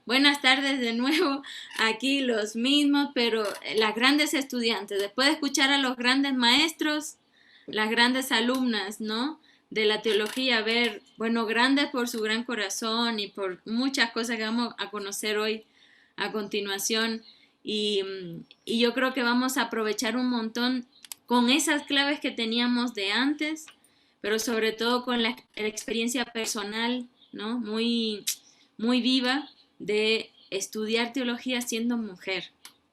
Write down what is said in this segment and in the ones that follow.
Buenas tardes de nuevo, aquí los mismos, pero las grandes estudiantes, después de escuchar a los grandes maestros, las grandes alumnas, ¿no? De la teología, ver, bueno, grandes por su gran corazón y por muchas cosas que vamos a conocer hoy a continuación. Y yo creo que vamos a aprovechar un montón con esas claves que teníamos de antes, pero sobre todo con la experiencia personal, ¿no? Muy viva de estudiar teología siendo mujer,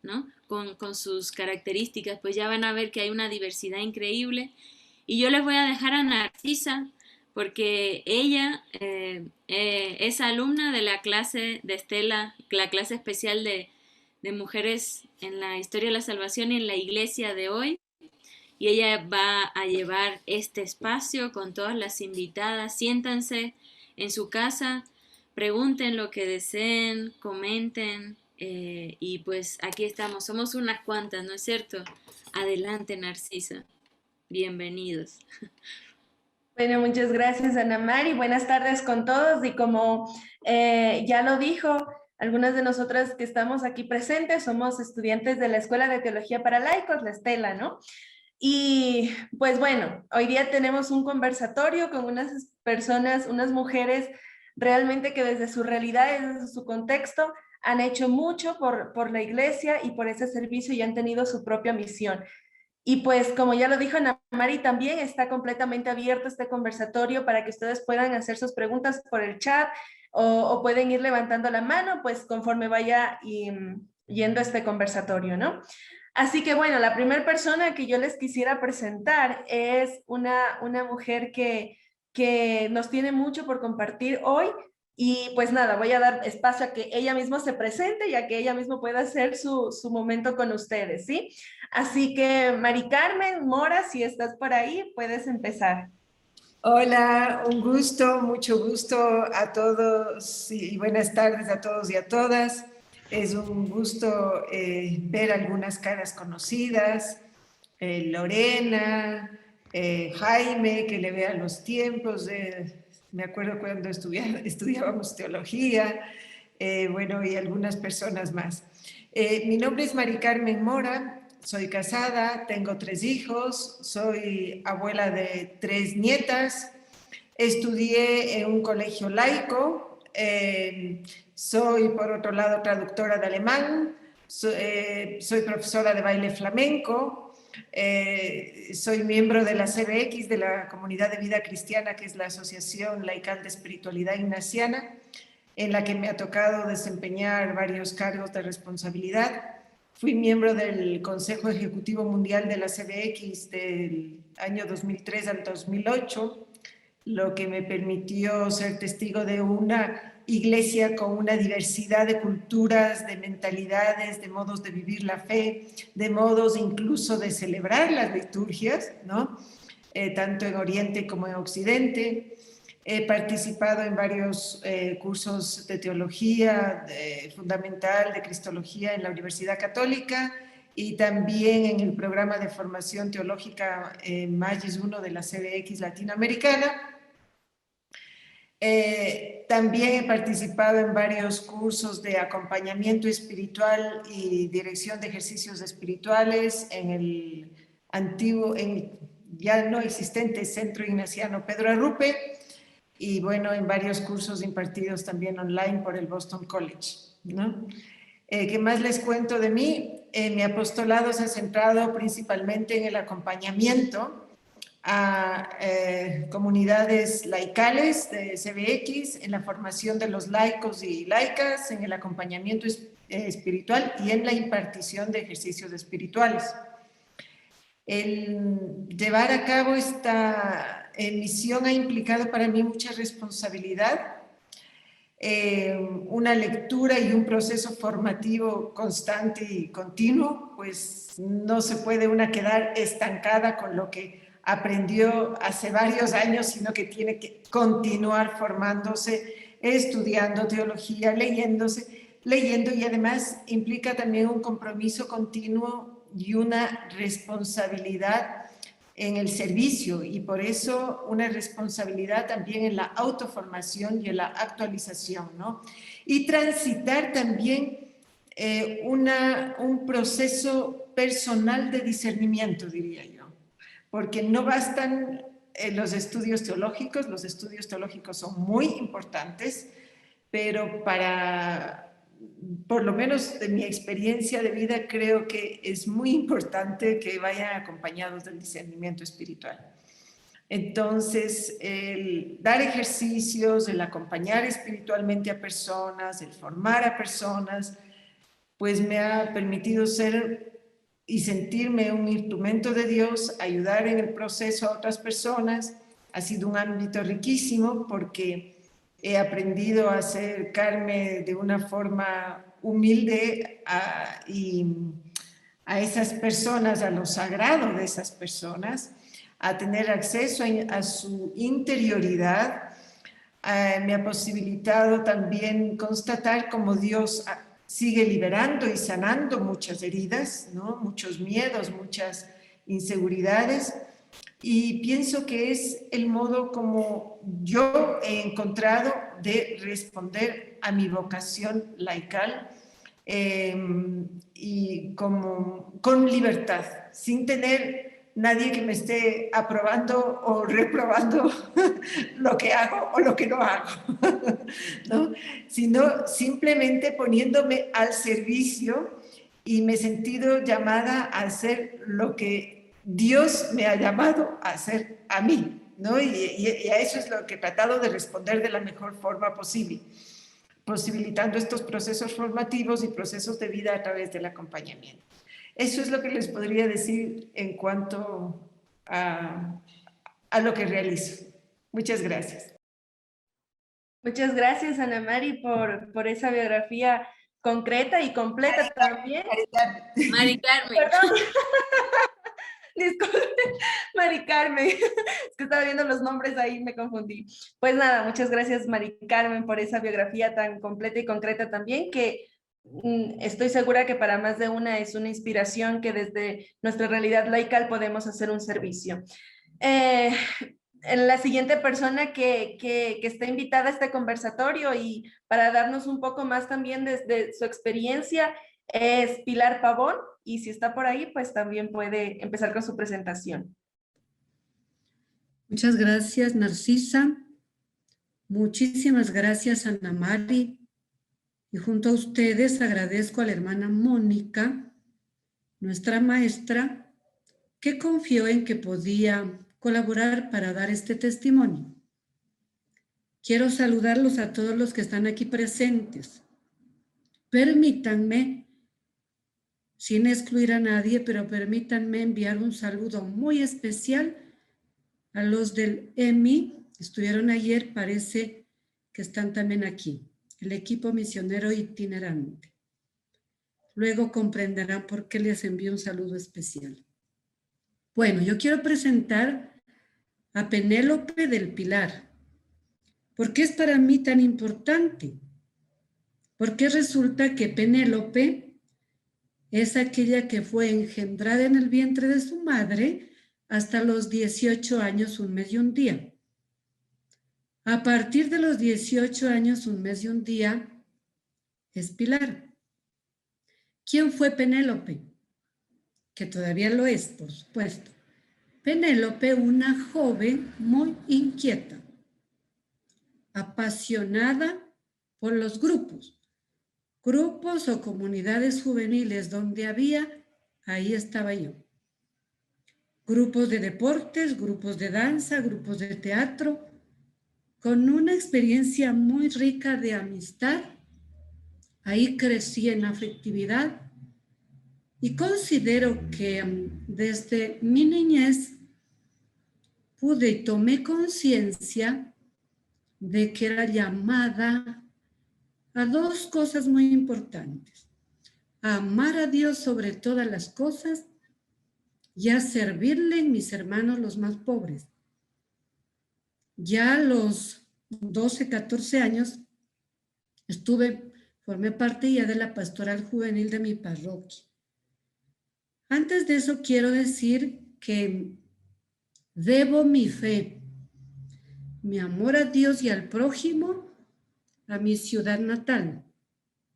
¿no? Con sus características, pues ya van a ver que hay una diversidad increíble. Y yo les voy a dejar a Narcisa, porque ella es alumna de la clase de Estela, la clase especial de mujeres en la historia de la salvación y en la iglesia de hoy. Y ella va a llevar este espacio con todas las invitadas. Siéntanse en su casa, pregunten lo que deseen, comenten. Y pues aquí estamos, somos unas cuantas, ¿no es cierto? Adelante, Narcisa. Bienvenidos. Bueno, muchas gracias, Ana Mari. Buenas tardes con todos. Y como ya lo dijo, algunas de nosotras que estamos aquí presentes somos estudiantes de la Escuela de Teología para Laicos, la Estela, ¿no? Y pues bueno, hoy día tenemos un conversatorio con unas personas, unas mujeres realmente que desde su realidad y desde su contexto han hecho mucho por la iglesia y por ese servicio y han tenido su propia misión. Y pues como ya lo dijo Ana Mari, también está completamente abierto este conversatorio para que ustedes puedan hacer sus preguntas por el chat o pueden ir levantando la mano pues conforme vaya yendo este conversatorio, ¿no? Así que bueno, la primera persona que yo les quisiera presentar es una mujer que nos tiene mucho por compartir hoy. Y pues nada, voy a dar espacio a que ella misma se presente y a que ella misma pueda hacer su momento con ustedes, ¿sí? Así que, Mari Carmen Mora, si estás por ahí, puedes empezar. Hola, un gusto, mucho gusto a todos y buenas tardes a todos y a todas. Es un gusto ver algunas caras conocidas, Lorena, Jaime, que le vea los tiempos, me acuerdo cuando estudiábamos teología, bueno, y algunas personas más. Mi nombre es Mari Carmen Mora. Soy casada, tengo 3 hijos, soy abuela de 3 nietas, estudié en un colegio laico, soy por otro lado traductora de alemán, soy profesora de baile flamenco, soy miembro de la CBX, de la Comunidad de Vida Cristiana, que es la Asociación Laical de Espiritualidad Ignaciana, en la que me ha tocado desempeñar varios cargos de responsabilidad. Fui miembro del Consejo Ejecutivo Mundial de la CBX del año 2003 al 2008, lo que me permitió ser testigo de una iglesia con una diversidad de culturas, de mentalidades, de modos de vivir la fe, de modos incluso de celebrar las liturgias, ¿no? Tanto en Oriente como en Occidente. He participado en varios cursos de teología fundamental, de cristología en la Universidad Católica y también en el programa de formación teológica Magis 1 de la CBX Latinoamericana. También he participado en varios cursos de acompañamiento espiritual y dirección de ejercicios espirituales en el antiguo, ya no existente Centro Ignaciano Pedro Arrupe, y bueno, en varios cursos impartidos también online por el Boston College, ¿no? ¿Qué más les cuento de mí? Mi apostolado se ha centrado principalmente en el acompañamiento a comunidades laicales de CBX, en la formación de los laicos y laicas, en el acompañamiento espiritual y en la impartición de ejercicios espirituales. El llevar a cabo esta misión ha implicado para mí mucha responsabilidad, una lectura y un proceso formativo constante y continuo, pues no se puede una quedar estancada con lo que aprendió hace varios años, sino que tiene que continuar formándose, estudiando teología, leyendo, y además implica también un compromiso continuo y una responsabilidad en el servicio, y por eso una responsabilidad también en la autoformación y en la actualización, ¿no? y transitar también un proceso personal de discernimiento, diría yo, porque no bastan los estudios teológicos son muy importantes, pero por lo menos de mi experiencia de vida, creo que es muy importante que vayan acompañados del discernimiento espiritual. Entonces, el dar ejercicios, el acompañar espiritualmente a personas, el formar a personas, pues me ha permitido ser y sentirme un instrumento de Dios, ayudar en el proceso a otras personas. Ha sido un ámbito riquísimo porque he aprendido a acercarme de una forma humilde a esas personas, a lo sagrado de esas personas, a tener acceso a su interioridad. Me ha posibilitado también constatar cómo Dios sigue liberando y sanando muchas heridas, ¿no? Muchos miedos, muchas inseguridades, y pienso que es el modo como yo he encontrado de responder a mi vocación laical, y con libertad, sin tener nadie que me esté aprobando o reprobando lo que hago o lo que no hago, ¿no? Sino simplemente poniéndome al servicio, y me he sentido llamada a hacer lo que Dios me ha llamado a hacer a mí, ¿no? Y a eso es lo que he tratado de responder de la mejor forma posible, posibilitando estos procesos formativos y procesos de vida a través del acompañamiento. Eso es lo que les podría decir en cuanto a lo que realizo. Muchas gracias. Muchas gracias, Ana Mari, por esa biografía concreta y completa también. Mari Carmen. Perdón. Disculpe, Mari Carmen. Es que estaba viendo los nombres ahí, me confundí. Pues nada, muchas gracias, Mari Carmen, por esa biografía tan completa y concreta también, que estoy segura que para más de una es una inspiración, que desde nuestra realidad laical podemos hacer un servicio. La siguiente persona que está invitada a este conversatorio y para darnos un poco más también desde su experiencia es Pilar Pavón, y si está por ahí, pues también puede empezar con su presentación. Muchas gracias, Narcisa. Muchísimas gracias, Ana Mari. Y junto a ustedes agradezco a la hermana Mónica, nuestra maestra, que confió en que podía colaborar para dar este testimonio. Quiero saludarlos a todos los que están aquí presentes. Permítanme, sin excluir a nadie, pero permítanme enviar un saludo muy especial a los del EMI. Estuvieron ayer, parece que están también aquí, el equipo misionero itinerante. Luego comprenderán por qué les envío un saludo especial. Bueno, yo quiero presentar a Penélope del Pilar. ¿Por qué es para mí tan importante? Porque resulta que Penélope es aquella que fue engendrada en el vientre de su madre hasta los 18 años, un mes y un día. A partir de los 18 años, un mes y un día, es Pilar. ¿Quién fue Penélope? Que todavía lo es, por supuesto. Penélope, una joven muy inquieta, apasionada por los grupos o comunidades juveniles donde había, ahí estaba yo. Grupos de deportes, grupos de danza, grupos de teatro, con una experiencia muy rica de amistad. Ahí crecí en afectividad y considero que desde mi niñez pude y tomé conciencia de que era llamada a dos cosas muy importantes: a amar a Dios sobre todas las cosas y a servirle en mis hermanos los más pobres. Ya a los 12, 14 años formé parte ya de la pastoral juvenil de mi parroquia. Antes de eso quiero decir que debo mi fe, mi amor a Dios y al prójimo, a mi ciudad natal.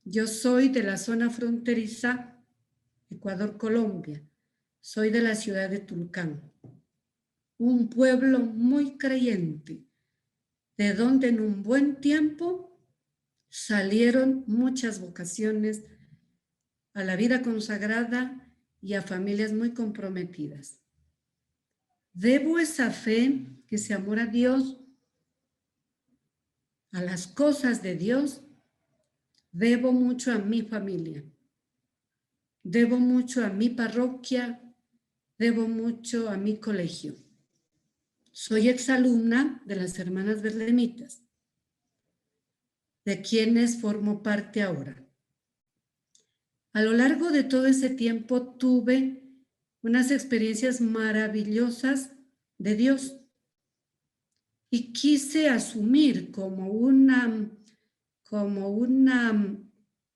Yo soy de la zona fronteriza Ecuador-Colombia. Soy de la ciudad de Tulcán, un pueblo muy creyente, de donde en un buen tiempo salieron muchas vocaciones a la vida consagrada y a familias muy comprometidas. Debo esa fe, ese amor a Dios, a las cosas de Dios, debo mucho a mi familia, debo mucho a mi parroquia, debo mucho a mi colegio. Soy exalumna de las Hermanas Betlemitas, de quienes formo parte ahora. A lo largo de todo ese tiempo tuve unas experiencias maravillosas de Dios y quise asumir como una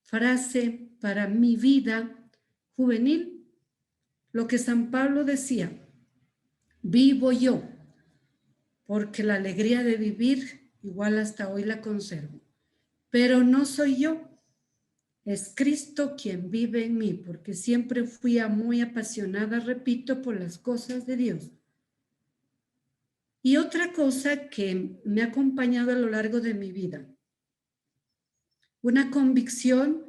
frase para mi vida juvenil lo que San Pablo decía: vivo yo, porque la alegría de vivir igual hasta hoy la conservo, pero no soy yo, es Cristo quien vive en mí, porque siempre fui muy apasionada, repito, por las cosas de Dios. Y otra cosa que me ha acompañado a lo largo de mi vida, una convicción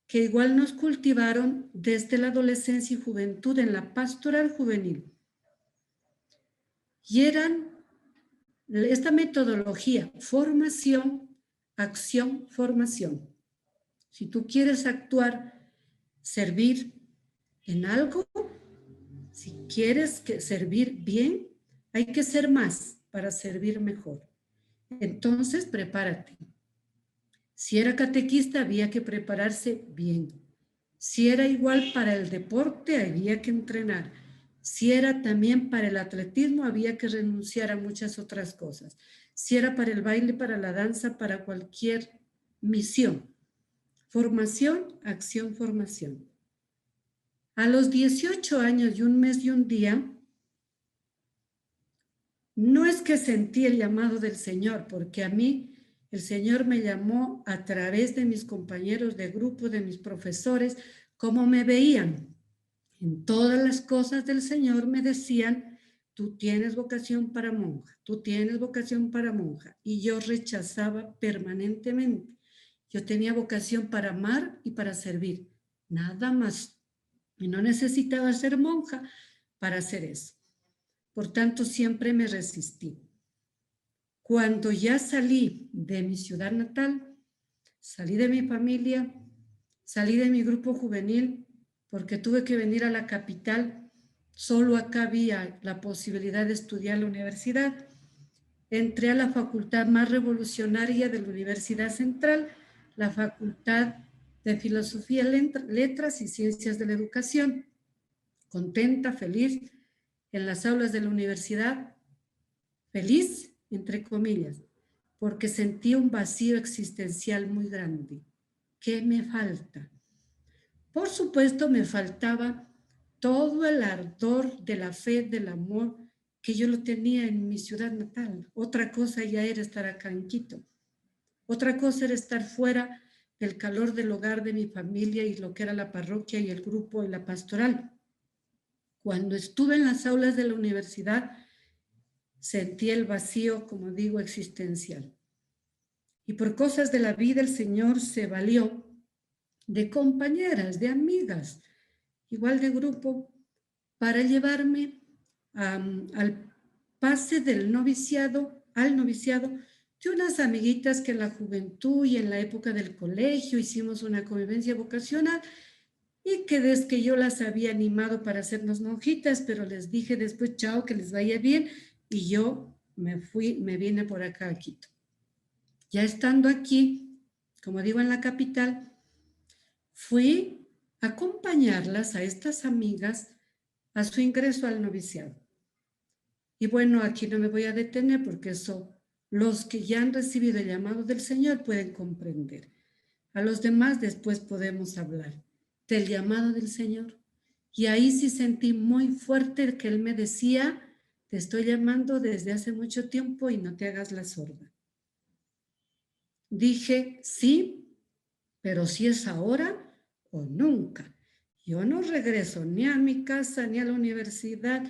que igual nos cultivaron desde la adolescencia y juventud en la pastoral juvenil. Y eran esta metodología: formación, acción, formación. Si tú quieres actuar, servir en algo, si quieres servir bien, hay que ser más para servir mejor. Entonces, prepárate. Si era catequista, había que prepararse bien. Si era igual para el deporte, había que entrenar. Si era también para el atletismo, había que renunciar a muchas otras cosas. Si era para el baile, para la danza, para cualquier misión. Formación, acción, formación. A los 18 años y un mes y un día, no es que sentí el llamado del Señor, porque a mí el Señor me llamó a través de mis compañeros de grupo, de mis profesores, como me veían. En todas las cosas del Señor me decían: tú tienes vocación para monja, tú tienes vocación para monja. Y yo rechazaba permanentemente. Yo tenía vocación para amar y para servir, nada más. Y no necesitaba ser monja para hacer eso. Por tanto, siempre me resistí. Cuando ya salí de mi ciudad natal, salí de mi familia, salí de mi grupo juvenil, porque tuve que venir a la capital. Solo acá había la posibilidad de estudiar en la universidad. Entré a la facultad más revolucionaria de la Universidad Central, la Facultad de Filosofía, Letras y Ciencias de la Educación. Contenta, feliz, en las aulas de la universidad, feliz, entre comillas, porque sentí un vacío existencial muy grande. ¿Qué me falta? Por supuesto, me faltaba todo el ardor de la fe, del amor, que yo lo tenía en mi ciudad natal. Otra cosa ya era estar acá en Quito. Otra cosa era estar fuera del calor del hogar de mi familia y lo que era la parroquia y el grupo y la pastoral. Cuando estuve en las aulas de la universidad, sentí el vacío, como digo, existencial. Y por cosas de la vida, el Señor se valió de compañeras, de amigas, igual de grupo, para llevarme al pase del noviciado, al noviciado, de unas amiguitas que en la juventud y en la época del colegio hicimos una convivencia vocacional, y que desde que yo las había animado para hacernos monjitas, pero les dije después: chao, que les vaya bien, y yo me vine por acá a Quito. Ya estando aquí, como digo, en la capital, fui a acompañarlas, a estas amigas, a su ingreso al noviciado. Y bueno, aquí no me voy a detener, porque eso los que ya han recibido el llamado del Señor pueden comprender. A los demás después podemos hablar del llamado del Señor. Y ahí sí sentí muy fuerte que Él me decía: te estoy llamando desde hace mucho tiempo y no te hagas la sorda. dije sí, pero si es ahora o nunca. Yo no regreso ni a mi casa, ni a la universidad,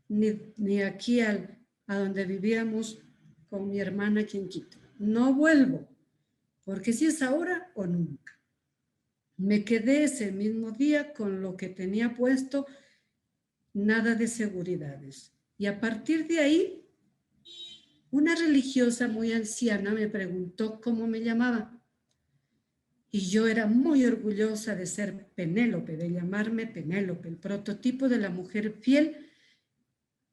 ni aquí a donde vivíamos con mi hermana aquí en Quito. No vuelvo, porque si es ahora o nunca. Me quedé ese mismo día con lo que tenía puesto, nada de seguridades. Y a partir de ahí, una religiosa muy anciana me preguntó cómo me llamaba. Y yo era muy orgullosa de ser Penélope, de llamarme Penélope, el prototipo de la mujer fiel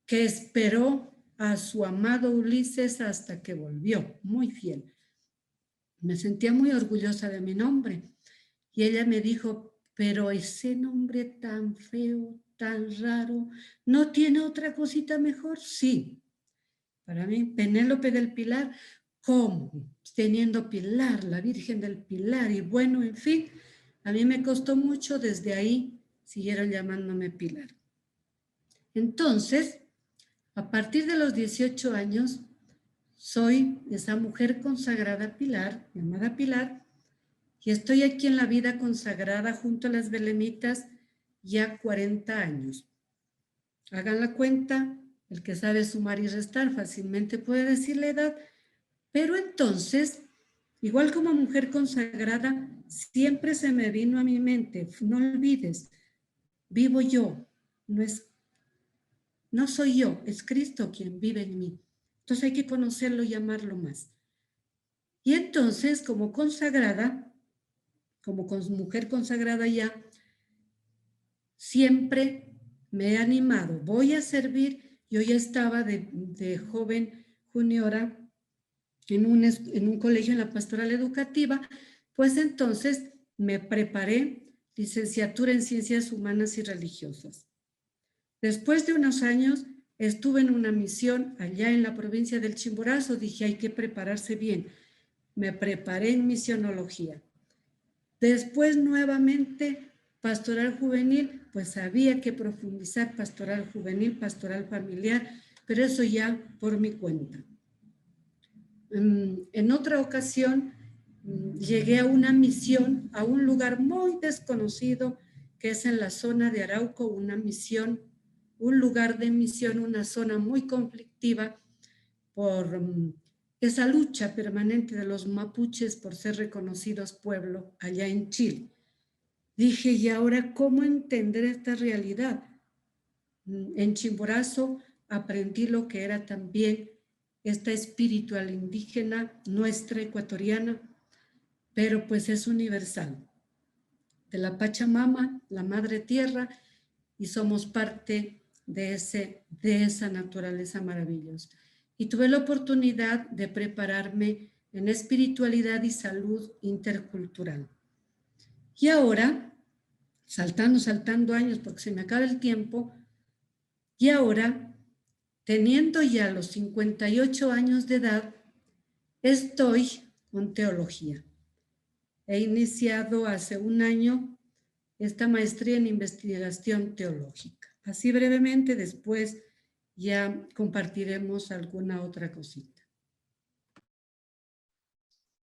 que esperó a su amado Ulises hasta que volvió, muy fiel. Me sentía muy orgullosa de mi nombre. Y ella me dijo, pero ese nombre tan feo, tan raro, ¿no tiene otra cosita mejor? Sí, para mí, Penélope del Pilar, ¿cómo? Teniendo Pilar, la Virgen del Pilar, y bueno, en fin, a mí me costó mucho, desde ahí siguieron llamándome Pilar. Entonces, a partir de los 18 años, soy esa mujer consagrada Pilar, llamada Pilar, y estoy aquí en la vida consagrada junto a las belemitas ya 40 años. Hagan la cuenta, el que sabe sumar y restar fácilmente puede decir la edad, pero entonces, igual como mujer consagrada, siempre se me vino a mi mente, no olvides, vivo yo, no soy yo, es Cristo quien vive en mí. Entonces hay que conocerlo y amarlo más. Y entonces, como consagrada, como mujer consagrada ya, siempre me he animado, voy a servir. Yo ya estaba de joven juniora en un colegio en la pastoral educativa, pues entonces me preparé licenciatura en Ciencias Humanas y Religiosas. Después de unos años estuve en una misión allá en la provincia del Chimborazo, dije hay que prepararse bien, me preparé en misionología. Después nuevamente pastoral juvenil, pues había que profundizar pastoral juvenil, pastoral familiar, pero eso ya por mi cuenta. En otra ocasión llegué a una misión, a un lugar muy desconocido que es en la zona de Arauco, una misión, un lugar de misión, una zona muy conflictiva por esa lucha permanente de los mapuches por ser reconocidos pueblo allá en Chile. Dije, ¿y ahora cómo entender esta realidad? En Chimborazo aprendí lo que era también esta espiritual indígena, nuestra ecuatoriana, pero pues es universal. De la Pachamama, la Madre Tierra, y somos parte de esa naturaleza maravillosa. Y tuve la oportunidad de prepararme en espiritualidad y salud intercultural. Y ahora, saltando años porque se me acaba el tiempo, y ahora, teniendo ya los 58 años de edad, estoy con teología. He iniciado hace un año esta maestría en investigación teológica. Así brevemente, después ya compartiremos alguna otra cosita.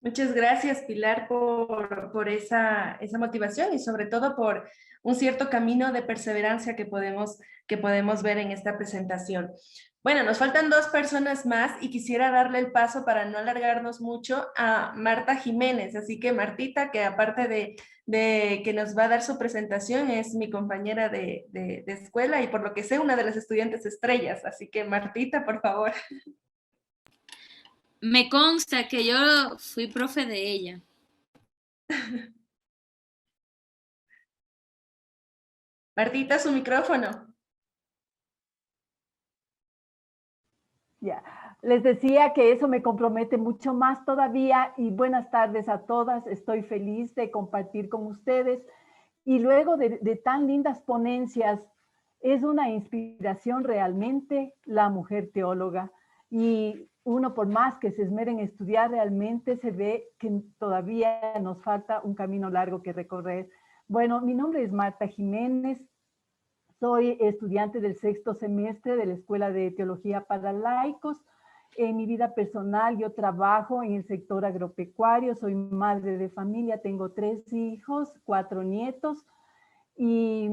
Muchas gracias, Pilar, por esa motivación y sobre todo por un cierto camino de perseverancia que podemos ver en esta presentación. Bueno, nos faltan 2 personas más y quisiera darle el paso para no alargarnos mucho a Marta Jiménez. Así que Martita, que aparte de que nos va a dar su presentación, es mi compañera de escuela y por lo que sé, una de las estudiantes estrellas. Así que Martita, por favor. Me consta que yo fui profe de ella. Martita, su micrófono. Ya, les decía que eso me compromete mucho más todavía y buenas tardes a todas. Estoy feliz de compartir con ustedes y luego de tan lindas ponencias, es una inspiración realmente la mujer teóloga y uno por más que se esmere en estudiar realmente se ve que todavía nos falta un camino largo que recorrer. Bueno, mi nombre es Marta Jiménez. Soy estudiante del 6º semestre de la Escuela de Teología para Laicos En mi vida personal, yo trabajo en el sector agropecuario, soy madre de familia, tengo 3 hijos, 4 nietos y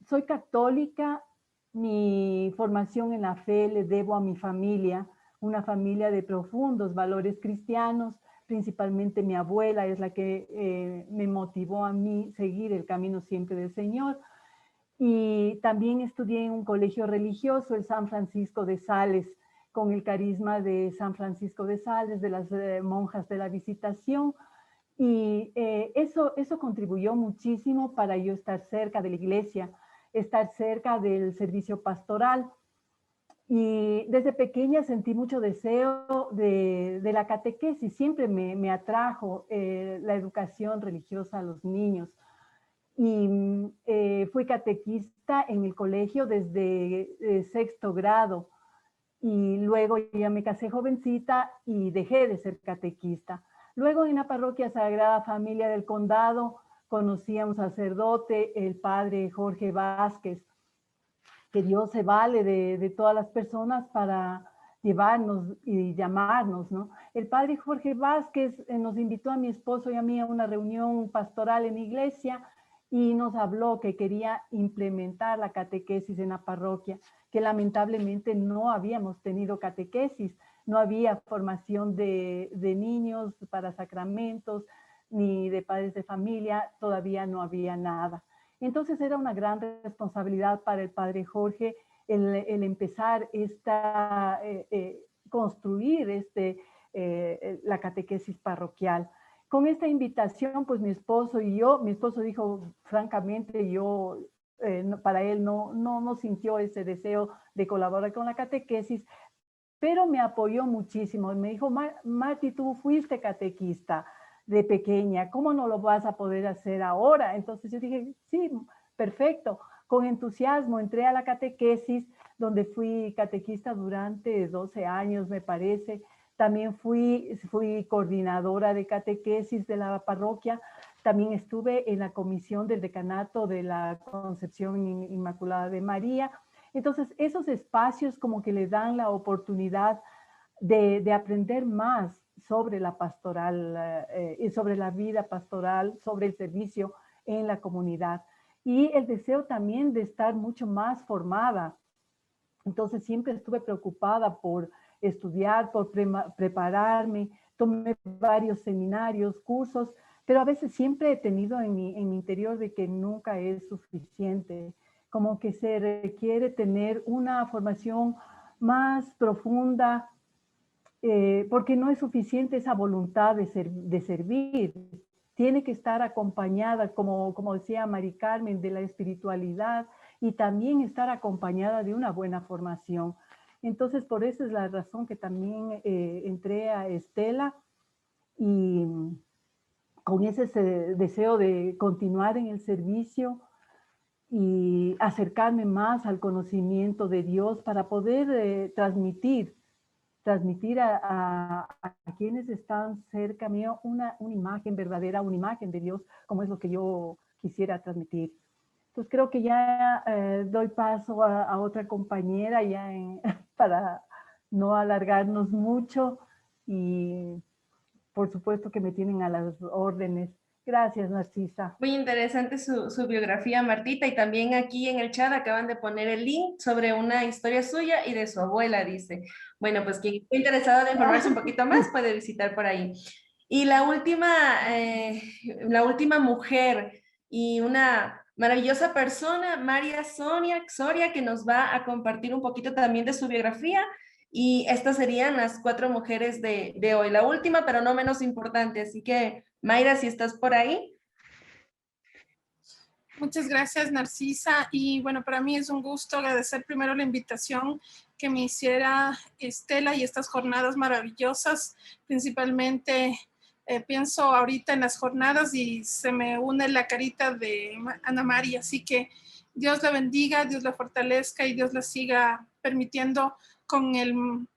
soy católica. Mi formación en la fe le debo a mi familia, una familia de profundos valores cristianos. Principalmente mi abuela es la que me motivó a mí seguir el camino siempre del Señor. Y también estudié en un colegio religioso, el San Francisco de Sales, con el carisma de San Francisco de Sales, de las monjas de la Visitación. Y eso contribuyó muchísimo para yo estar cerca de la iglesia, estar cerca del servicio pastoral. Y desde pequeña sentí mucho deseo de la catequesis. Siempre me atrajo la educación religiosa a los niños. Y fui catequista en el colegio desde 6º grado. Y luego ya me casé jovencita y dejé de ser catequista. Luego en la parroquia Sagrada Familia del Condado conocí a un sacerdote, el padre Jorge Vázquez, que Dios se vale de todas las personas para llevarnos y llamarnos, ¿no? El padre Jorge Vázquez nos invitó a mi esposo y a mí a una reunión pastoral en iglesia y nos habló que quería implementar la catequesis en la parroquia, que lamentablemente no habíamos tenido catequesis, no había formación de niños para sacramentos, ni de padres de familia, todavía no había nada. Entonces era una gran responsabilidad para el padre Jorge el empezar construir la catequesis parroquial. Con esta invitación, pues mi esposo dijo, francamente, para él no sintió ese deseo de colaborar con la catequesis, pero me apoyó muchísimo. Me dijo, Marti, tú fuiste catequista de pequeña, ¿cómo no lo vas a poder hacer ahora? Entonces yo dije, sí, perfecto. Con entusiasmo entré a la catequesis, donde fui catequista durante 12 años, me parece. También fui coordinadora de catequesis de la parroquia. También estuve en la comisión del decanato de la Concepción Inmaculada de María. Entonces, esos espacios como que le dan la oportunidad de aprender más sobre la pastoral, y sobre la vida pastoral, sobre el servicio en la comunidad. Y el deseo también de estar mucho más formada. Entonces siempre estuve preocupada por estudiar, por prepararme, tomé varios seminarios, cursos, pero a veces siempre he tenido en mi interior de que nunca es suficiente, como que se requiere tener una formación más profunda, porque no es suficiente esa voluntad de servir. Tiene que estar acompañada, como decía Mari Carmen, de la espiritualidad y también estar acompañada de una buena formación. Entonces, por eso es la razón que también entré a Estela y con ese deseo de continuar en el servicio y acercarme más al conocimiento de Dios para poder transmitir a quienes están cerca mío una imagen verdadera, una imagen de Dios, como es lo que yo quisiera transmitir. Entonces creo que ya doy paso a otra compañera ya para no alargarnos mucho y por supuesto que me tienen a las órdenes. Gracias, Narcisa. Muy interesante su biografía, Martita, y también aquí en el chat acaban de poner el link sobre una historia suya y de su abuela, dice. Bueno, pues quien esté interesado en informarse un poquito más puede visitar por ahí. Y la última mujer y una maravillosa persona, María Soria, que nos va a compartir un poquito también de su biografía. Y estas serían las 4 mujeres de hoy. La última, pero no menos importante. Así que, Mayra, si estás por ahí. Muchas gracias, Narcisa. Y bueno, para mí es un gusto agradecer primero la invitación que me hiciera Estela y estas jornadas maravillosas. Principalmente pienso ahorita en las jornadas y se me une la carita de Ana María. Así que Dios la bendiga, Dios la fortalezca y Dios la siga permitiendo con el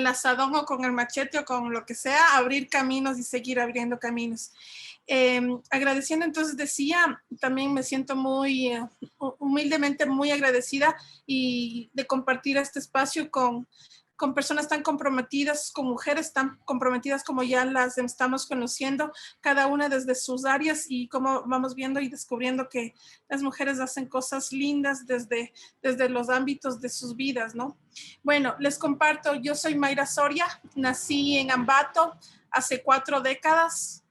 asadón o con el machete o con lo que sea, abrir caminos y seguir abriendo caminos. Agradeciendo, entonces decía, también me siento muy humildemente muy agradecida y de compartir este espacio con con personas tan comprometidas, con mujeres tan comprometidas como ya las estamos conociendo, cada una desde sus áreas, y como vamos viendo y descubriendo que las mujeres hacen cosas lindas desde los ámbitos de sus vidas, ¿no? Bueno, les comparto, yo soy Mayra Soria, nací en Ambato hace 4 décadas.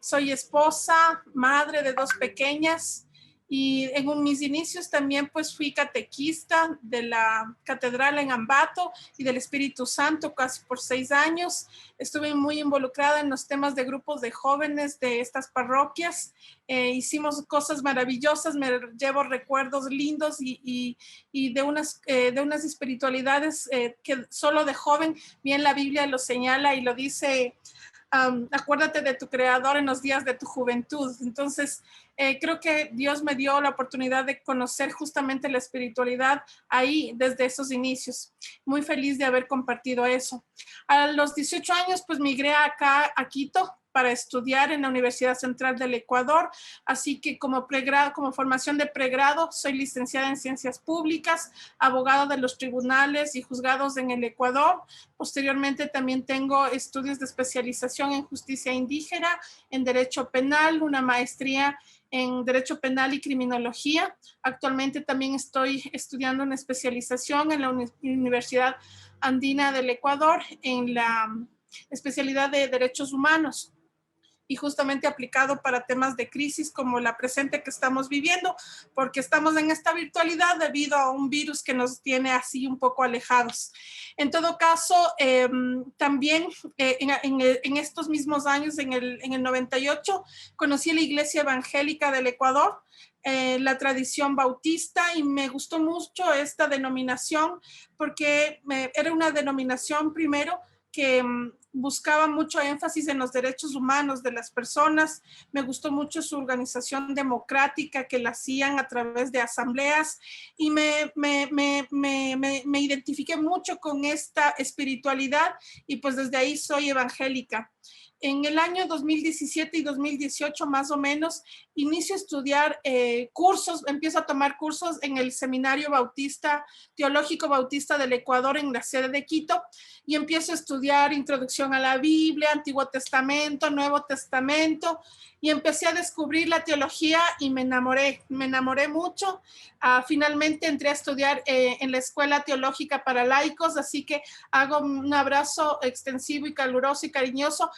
Soy esposa, madre de 2 pequeñas, y en mis inicios también pues fui catequista de la catedral en Ambato y del Espíritu Santo casi por 6 años. Estuve muy involucrada en los temas de grupos de jóvenes de estas parroquias. Hicimos cosas maravillosas, me llevo recuerdos lindos y de unas espiritualidades que solo de joven, bien la Biblia lo señala y lo dice. Acuérdate de tu creador en los días de tu juventud. Entonces, creo que Dios me dio la oportunidad de conocer justamente la espiritualidad ahí desde esos inicios. Muy feliz de haber compartido eso. A los 18 años, pues migré acá a Quito para estudiar en la Universidad Central del Ecuador, así que como pregrado, como formación de pregrado, soy licenciada en Ciencias Públicas, abogada de los tribunales y juzgados en el Ecuador. Posteriormente también tengo estudios de especialización en justicia indígena, en Derecho Penal, una maestría en Derecho Penal y Criminología. Actualmente también estoy estudiando una especialización en la Universidad Andina del Ecuador en la especialidad de Derechos Humanos, y justamente aplicado para temas de crisis como la presente que estamos viviendo, porque estamos en esta virtualidad debido a un virus que nos tiene así un poco alejados. En todo caso, también en estos mismos años, en el 98, conocí la Iglesia Evangélica del Ecuador, la tradición bautista, y me gustó mucho esta denominación porque era una denominación primero que buscaba mucho énfasis en los derechos humanos de las personas. Me gustó mucho su organización democrática que la hacían a través de asambleas, y me identifiqué mucho con esta espiritualidad, y pues desde ahí soy evangélica. En el año 2017 y 2018 más o menos, inicio a estudiar empiezo a tomar cursos en el Seminario Bautista, Teológico Bautista del Ecuador en la sede de Quito, y empiezo a estudiar Introducción a la Biblia, Antiguo Testamento, Nuevo Testamento, y empecé a descubrir la teología y me enamoré mucho. Finalmente entré a estudiar en la Escuela Teológica para Laicos, así que hago un abrazo extensivo y caluroso y cariñoso.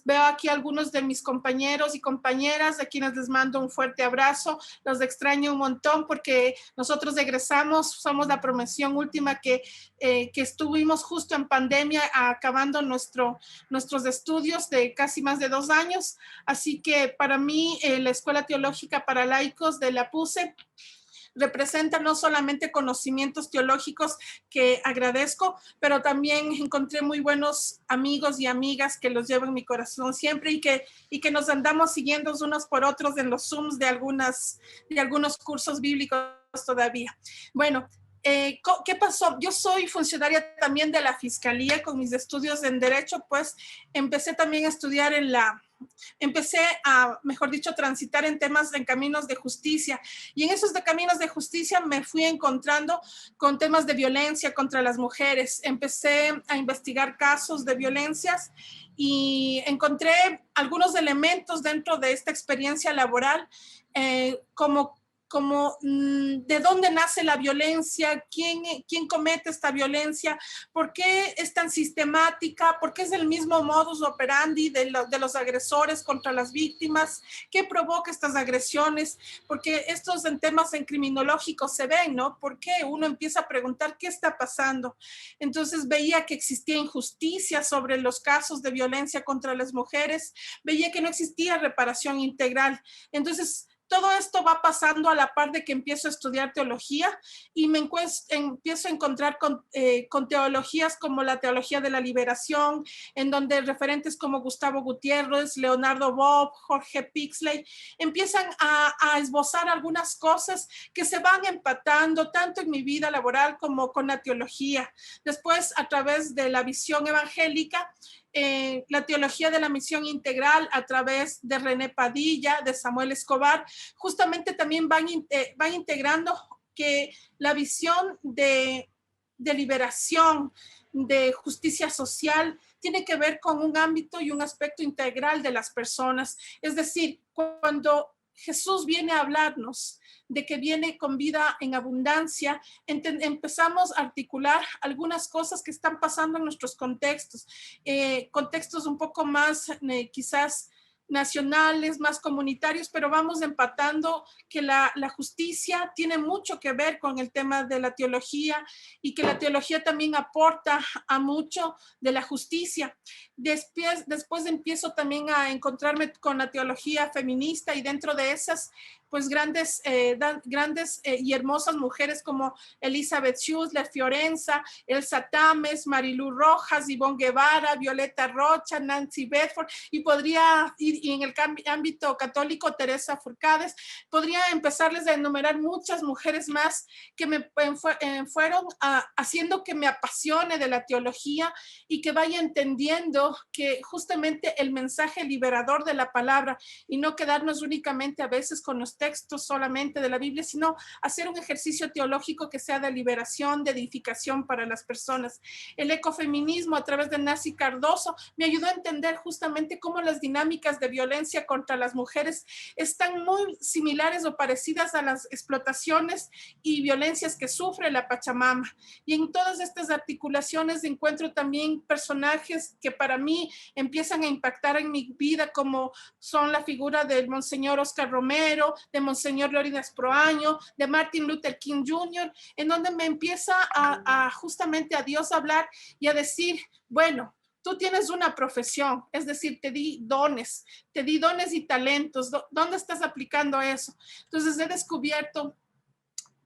Veo aquí algunos de mis compañeros y compañeras, a quienes les mando un fuerte abrazo. Los extraño un montón porque nosotros egresamos, somos la promoción última que estuvimos justo en pandemia acabando nuestros estudios de casi más de 2 años. Así que para mí la Escuela Teológica para Laicos de la PUCE representa no solamente conocimientos teológicos que agradezco, pero también encontré muy buenos amigos y amigas que los llevo en mi corazón siempre, y que nos andamos siguiendo unos por otros en los Zooms de algunos cursos bíblicos todavía. Bueno, ¿qué pasó? Yo soy funcionaria también de la Fiscalía con mis estudios en Derecho, pues empecé también a estudiar empecé a, mejor dicho, transitar en caminos de justicia, y en esos de caminos de justicia me fui encontrando con temas de violencia contra las mujeres. Empecé a investigar casos de violencias y encontré algunos elementos dentro de esta experiencia laboral, como de dónde nace la violencia, quién comete esta violencia, por qué es tan sistemática, por qué es el mismo modus operandi de los agresores contra las víctimas, qué provoca estas agresiones, porque estos en temas criminológicos se ven, ¿no? ¿Por qué? Uno empieza a preguntar qué está pasando. Entonces veía que existía injusticia sobre los casos de violencia contra las mujeres, veía que no existía reparación integral. Entonces, todo esto va pasando a la par de que empiezo a estudiar teología, y me empiezo a encontrar con teologías como la teología de la liberación, en donde referentes como Gustavo Gutiérrez, Leonardo Bob, Jorge Pixley empiezan a esbozar algunas cosas que se van empatando tanto en mi vida laboral como con la teología. Después, a través de la visión evangélica, la teología de la misión integral a través de René Padilla, de Samuel Escobar, justamente también van integrando que la visión de de liberación, de justicia social, tiene que ver con un ámbito y un aspecto integral de las personas. Es decir, cuando Jesús viene a hablarnos de que viene con vida en abundancia, empezamos a articular algunas cosas que están pasando en nuestros contextos, contextos un poco más quizás nacionales, más comunitarios, pero vamos empatando que la justicia tiene mucho que ver con el tema de la teología y que la teología también aporta a mucho de la justicia. Después empiezo también a encontrarme con la teología feminista y dentro de esas pues grandes y hermosas mujeres como Elizabeth Schusler, Fiorenza, Elsa Tames, Marilu Rojas, Ivonne Guevara, Violeta Rocha, Nancy Bedford, y podría ir y en el ámbito católico Teresa Forcades, podría empezarles a enumerar muchas mujeres más que me fueron haciendo que me apasione de la teología y que vaya entendiendo que justamente el mensaje liberador de la palabra y no quedarnos únicamente a veces con los textos solamente de la Biblia, sino hacer un ejercicio teológico que sea de liberación, de edificación para las personas. El ecofeminismo a través de Nancy Cardoso me ayudó a entender justamente cómo las dinámicas de violencia contra las mujeres están muy similares o parecidas a las explotaciones y violencias que sufre la Pachamama. Y en todas estas articulaciones encuentro también personajes que para mí empiezan a impactar en mi vida, como son la figura del Monseñor Oscar Romero, de Monseñor Leónidas Proaño, de Martin Luther King Jr., en donde me empieza a justamente a Dios hablar y a decir, bueno, tú tienes una profesión, es decir, te di dones y talentos. ¿Dónde estás aplicando eso? Entonces he descubierto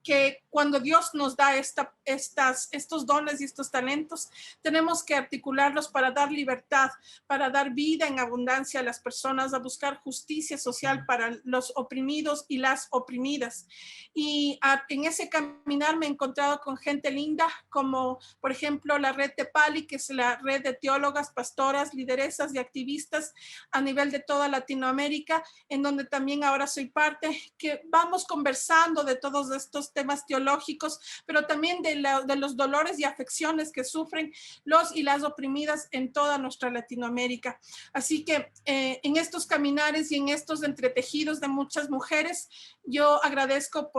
que cuando Dios nos da estos dones y estos talentos, tenemos que articularlos para dar libertad, para dar vida en abundancia a las personas, a buscar justicia social para los oprimidos y las oprimidas. Y en ese caminar me he encontrado con gente linda, como por ejemplo la red Tepali, que es la red de teólogas, pastoras, lideresas y activistas a nivel de toda Latinoamérica, en donde también ahora soy parte, que vamos conversando de todos estos temas teológicos, pero también de los dolores y afecciones que sufren los y las oprimidas en toda nuestra Latinoamérica. Así que en estos caminares y en estos entretejidos de muchas mujeres, yo agradezco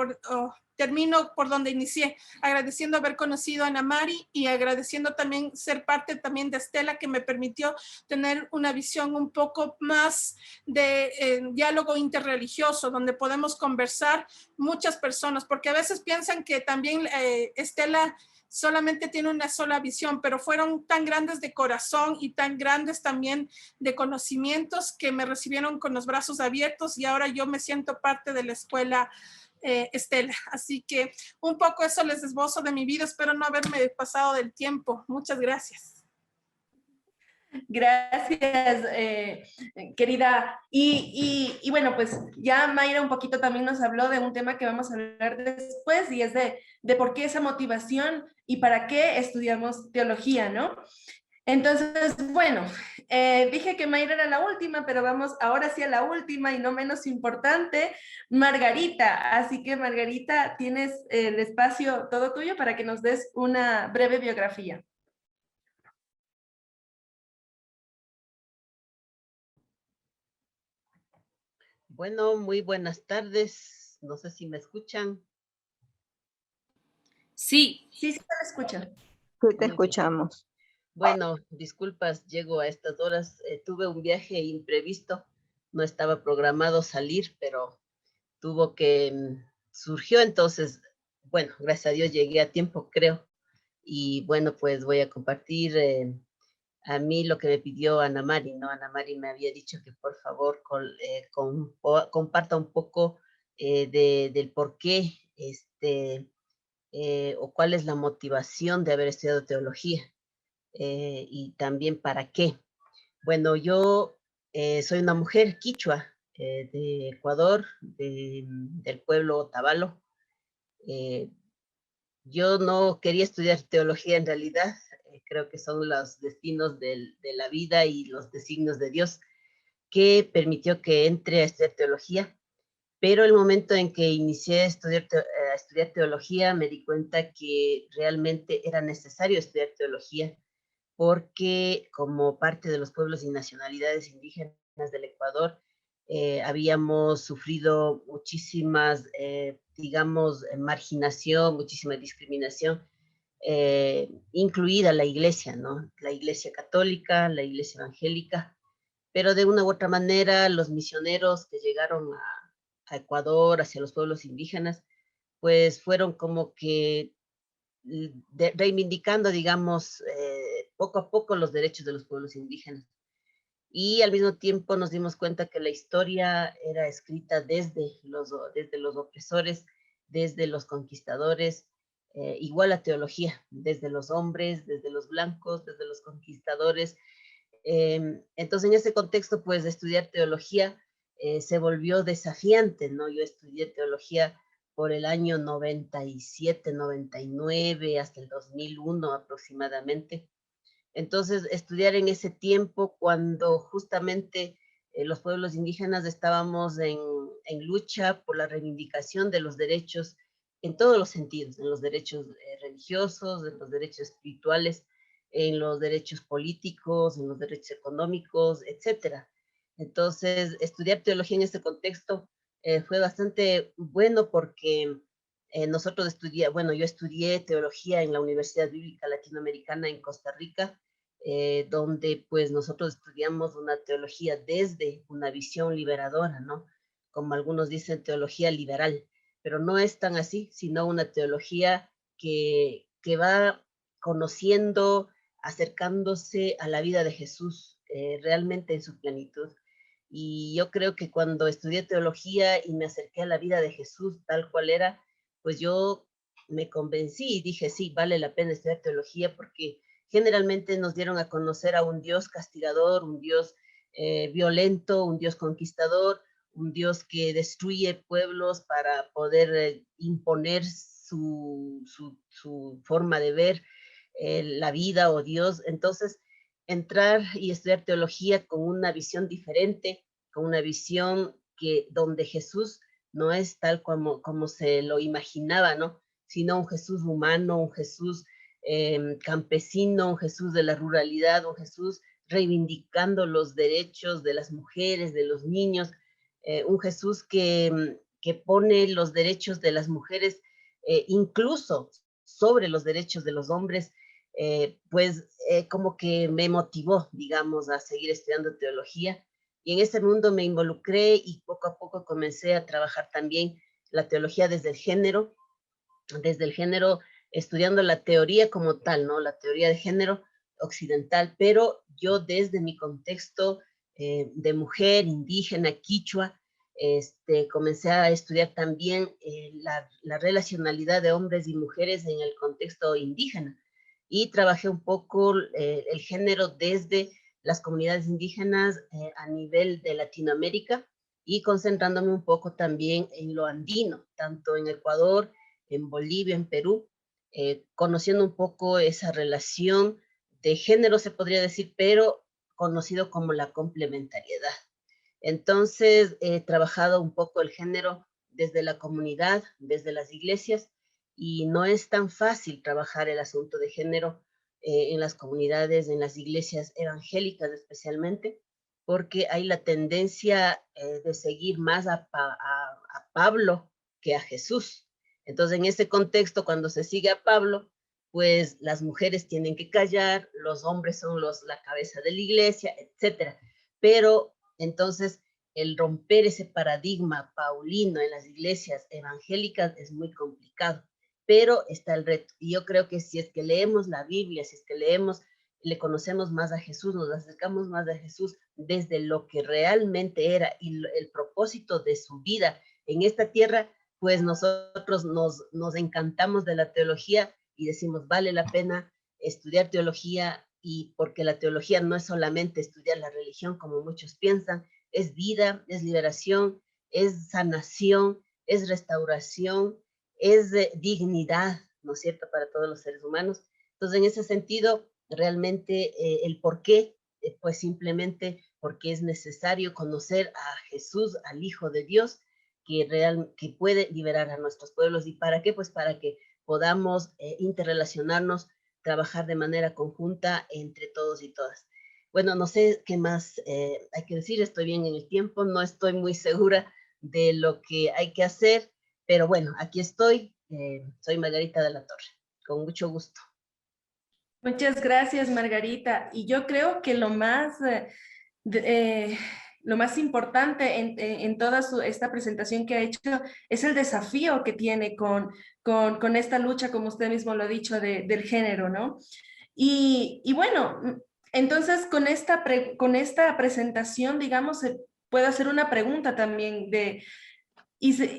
termino por donde inicié, agradeciendo haber conocido a Ana Mari y agradeciendo también ser parte también de Estela, que me permitió tener una visión un poco más de diálogo interreligioso, donde podemos conversar muchas personas, porque a veces piensan que también Estela solamente tiene una sola visión, pero fueron tan grandes de corazón y tan grandes también de conocimientos que me recibieron con los brazos abiertos y ahora yo me siento parte de la escuela Estela. Así que un poco eso les esbozo de mi vida. Espero no haberme pasado del tiempo. Muchas gracias. Gracias, querida. Y bueno, pues ya Mayra un poquito también nos habló de un tema que vamos a hablar después y es de por qué esa motivación y para qué estudiamos teología, ¿no? Entonces, bueno, dije que Mayra era la última, pero vamos ahora sí a la última y no menos importante, Margarita. Así que Margarita, tienes el espacio todo tuyo para que nos des una breve biografía. Bueno, muy buenas tardes. No sé si me escuchan. Sí. Sí, sí te escucha. Sí, te escuchamos. Bueno, disculpas, llego a estas horas. Tuve un viaje imprevisto. No estaba programado salir, pero surgió, entonces, bueno, gracias a Dios llegué a tiempo, creo. Y bueno, pues voy a compartir a mí lo que me pidió Ana Mari, ¿no? Ana Mari me había dicho que por favor comparta un poco del por qué, o cuál es la motivación de haber estudiado teología y también para qué. Bueno, yo soy una mujer quichua de Ecuador, del pueblo Otavalo. Yo no quería estudiar teología en realidad, creo que son los destinos de la vida y los designios de Dios que permitió que entre a estudiar teología. Pero el momento en que inicié a estudiar teología, me di cuenta que realmente era necesario estudiar teología, porque como parte de los pueblos y nacionalidades indígenas del Ecuador, habíamos sufrido muchísimas, digamos, marginación, muchísima discriminación, incluida la iglesia, ¿no? La iglesia católica, la iglesia evangélica, pero de una u otra manera los misioneros que llegaron a Ecuador, hacia los pueblos indígenas, pues fueron como que reivindicando, digamos, poco a poco los derechos de los pueblos indígenas. Y al mismo tiempo nos dimos cuenta que la historia era escrita desde los opresores, desde los conquistadores, igual la teología, desde los hombres, desde los blancos, desde los conquistadores. Entonces, en ese contexto, pues, de estudiar teología se volvió desafiante, ¿no? Yo estudié teología por el año 97, 99, hasta el 2001 aproximadamente. Entonces, estudiar en ese tiempo, cuando justamente los pueblos indígenas estábamos en lucha por la reivindicación de los derechos en todos los sentidos, en los derechos religiosos, en los derechos espirituales, en los derechos políticos, en los derechos económicos, etcétera. Entonces, estudiar teología en este contexto fue bastante bueno porque yo estudié teología en la Universidad Bíblica Latinoamericana en Costa Rica, donde pues nosotros estudiamos una teología desde una visión liberadora, ¿no? Como algunos dicen, teología liberal, pero no es tan así, sino una teología que va conociendo, acercándose a la vida de Jesús, realmente en su plenitud. Y yo creo que cuando estudié teología y me acerqué a la vida de Jesús tal cual era, pues yo me convencí y dije, sí, vale la pena estudiar teología porque generalmente nos dieron a conocer a un Dios castigador, un Dios violento, un Dios conquistador, un Dios que destruye pueblos para poder imponer su forma de ver la vida o Dios. Entonces, entrar y estudiar teología con una visión diferente, con una visión donde Jesús no es tal como se lo imaginaba, ¿no? Sino un Jesús humano, un Jesús campesino, un Jesús de la ruralidad, un Jesús reivindicando los derechos de las mujeres, de los niños, un Jesús que pone los derechos de las mujeres incluso sobre los derechos de los hombres, como que me motivó, digamos, a seguir estudiando teología. Y en ese mundo me involucré y poco a poco comencé a trabajar también la teología desde el género, estudiando la teoría como tal, ¿no? La teoría de género occidental, pero yo desde mi contexto de mujer indígena, quichua, comencé a estudiar también la relacionalidad de hombres y mujeres en el contexto indígena y trabajé un poco el género desde las comunidades indígenas a nivel de Latinoamérica y concentrándome un poco también en lo andino, tanto en Ecuador, en Bolivia, en Perú, conociendo un poco esa relación de género, se podría decir, pero conocido como la complementariedad. Entonces, he trabajado un poco el género desde la comunidad, desde las iglesias, y no es tan fácil trabajar el asunto de género en las comunidades, en las iglesias evangélicas especialmente, porque hay la tendencia de seguir más a Pablo que a Jesús. Entonces, en ese contexto, cuando se sigue a Pablo, pues las mujeres tienen que callar, los hombres son la cabeza de la iglesia, etcétera. Pero entonces, el romper ese paradigma paulino en las iglesias evangélicas es muy complicado, pero está el reto. Y yo creo que si es que leemos la Biblia, si es que le conocemos más a Jesús, nos acercamos más a Jesús desde lo que realmente era y el propósito de su vida en esta tierra, pues nosotros nos encantamos de la teología y decimos, vale la pena estudiar teología, y porque la teología no es solamente estudiar la religión como muchos piensan, es vida, es liberación, es sanación, es restauración, es dignidad, ¿no es cierto?, para todos los seres humanos. Entonces, en ese sentido, realmente el por qué, pues simplemente porque es necesario conocer a Jesús, al Hijo de Dios, que puede liberar a nuestros pueblos. ¿Y para qué? Pues para que podamos interrelacionarnos, trabajar de manera conjunta entre todos y todas. Bueno, no sé qué más hay que decir, estoy bien en el tiempo, no estoy muy segura de lo que hay que hacer, pero bueno, aquí estoy, soy Margarita de la Torre, con mucho gusto. Muchas gracias, Margarita. Y yo creo que lo más importante en toda esta presentación que ha hecho es el desafío que tiene con esta lucha, como usted mismo lo ha dicho, del género, ¿no? Y bueno, entonces con esta presentación, digamos, se puede hacer una pregunta también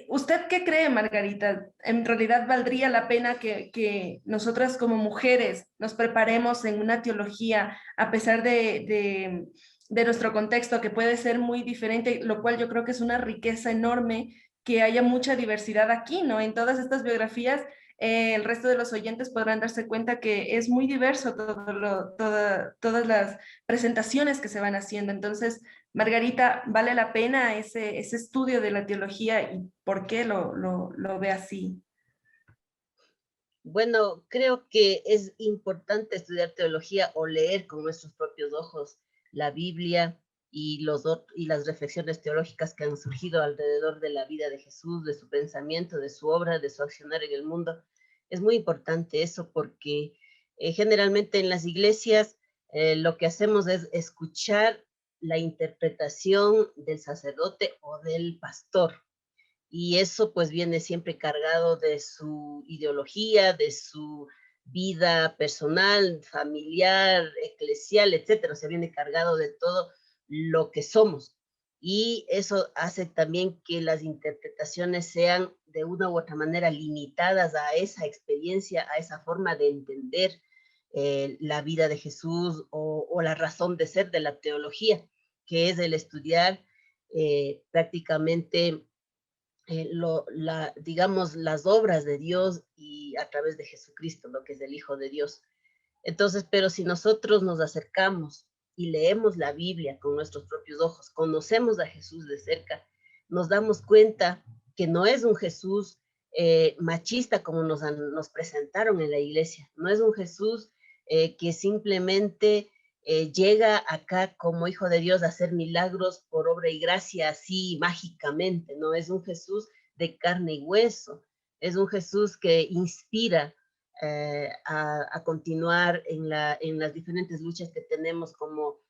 ¿usted qué cree, Margarita? ¿En realidad valdría la pena que nosotras como mujeres nos preparemos en una teología a pesar de nuestro contexto, que puede ser muy diferente, lo cual yo creo que es una riqueza enorme que haya mucha diversidad aquí, ¿no? En todas estas biografías, el resto de los oyentes podrán darse cuenta que es muy diverso todas las presentaciones que se van haciendo. Entonces, Margarita, ¿vale la pena ese estudio de la teología y por qué lo ve así? Bueno, creo que es importante estudiar teología o leer con nuestros propios ojos la Biblia y las reflexiones teológicas que han surgido alrededor de la vida de Jesús, de su pensamiento, de su obra, de su accionar en el mundo. Es muy importante eso porque generalmente en las iglesias lo que hacemos es escuchar la interpretación del sacerdote o del pastor. Y eso pues viene siempre cargado de su ideología, de su vida personal, familiar, eclesial, etcétera. O sea, viene cargado de todo lo que somos. Y eso hace también que las interpretaciones sean de una u otra manera limitadas a esa experiencia, a esa forma de entender la vida de Jesús o la razón de ser de la teología, que es el estudiar prácticamente digamos, las obras de Dios y a través de Jesucristo, lo que es el Hijo de Dios. Entonces, pero si nosotros nos acercamos y leemos la Biblia con nuestros propios ojos, conocemos a Jesús de cerca, nos damos cuenta que no es un Jesús machista como nos presentaron en la iglesia, no es un Jesús que simplemente llega acá como hijo de Dios a hacer milagros por obra y gracia así mágicamente, no es un Jesús de carne y hueso, es un Jesús que inspira a continuar en las diferentes luchas que tenemos como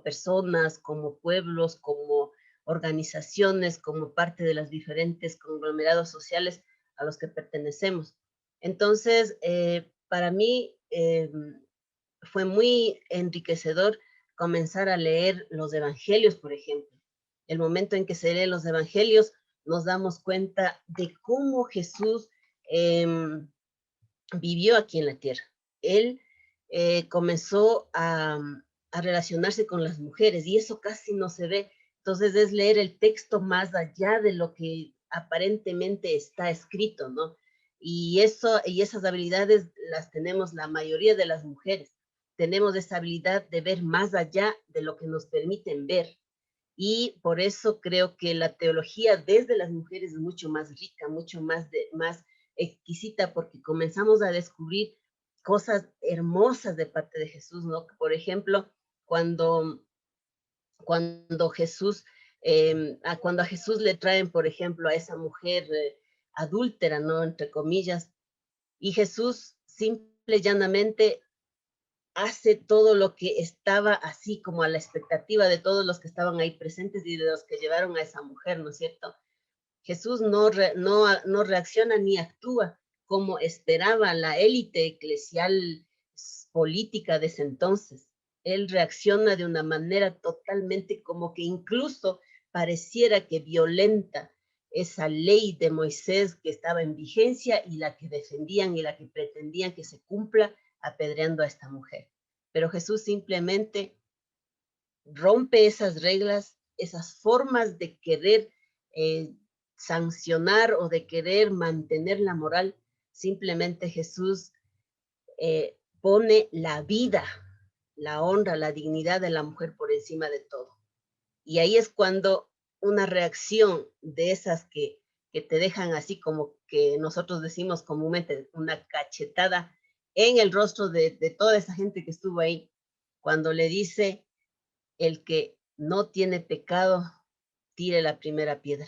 personas, como pueblos, como organizaciones, como parte de los diferentes conglomerados sociales a los que pertenecemos. Entonces, para mí fue muy enriquecedor comenzar a leer los evangelios, por ejemplo. El momento en que se leen los evangelios, nos damos cuenta de cómo Jesús vivió aquí en la tierra. Él comenzó a relacionarse con las mujeres y eso casi no se ve. Entonces es leer el texto más allá de lo que aparentemente está escrito, ¿no? Y esas habilidades las tenemos la mayoría de las mujeres. Tenemos esa habilidad de ver más allá de lo que nos permiten ver. Y por eso creo que la teología desde las mujeres es mucho más rica, mucho más exquisita, porque comenzamos a descubrir cosas hermosas de parte de Jesús, ¿no? Por ejemplo, cuando Jesús, cuando a Jesús le traen, por ejemplo, a esa mujer adúltera, ¿no? Entre comillas, y Jesús simple y llanamente hace todo lo que estaba así como a la expectativa de todos los que estaban ahí presentes y de los que llevaron a esa mujer, ¿no es cierto? Jesús no reacciona ni actúa como esperaba la élite eclesial política de ese entonces. Él reacciona de una manera totalmente como que incluso pareciera que violenta esa ley de Moisés que estaba en vigencia y la que defendían y la que pretendían que se cumpla apedreando a esta mujer. Pero Jesús simplemente rompe esas reglas, esas formas de querer sancionar o de querer mantener la moral. Simplemente Jesús pone la vida, la honra, la dignidad de la mujer por encima de todo. Y ahí es cuando una reacción de esas que que te dejan así como que nosotros decimos comúnmente una cachetada en el rostro de toda esa gente que estuvo ahí, cuando le dice: el que no tiene pecado, tire la primera piedra.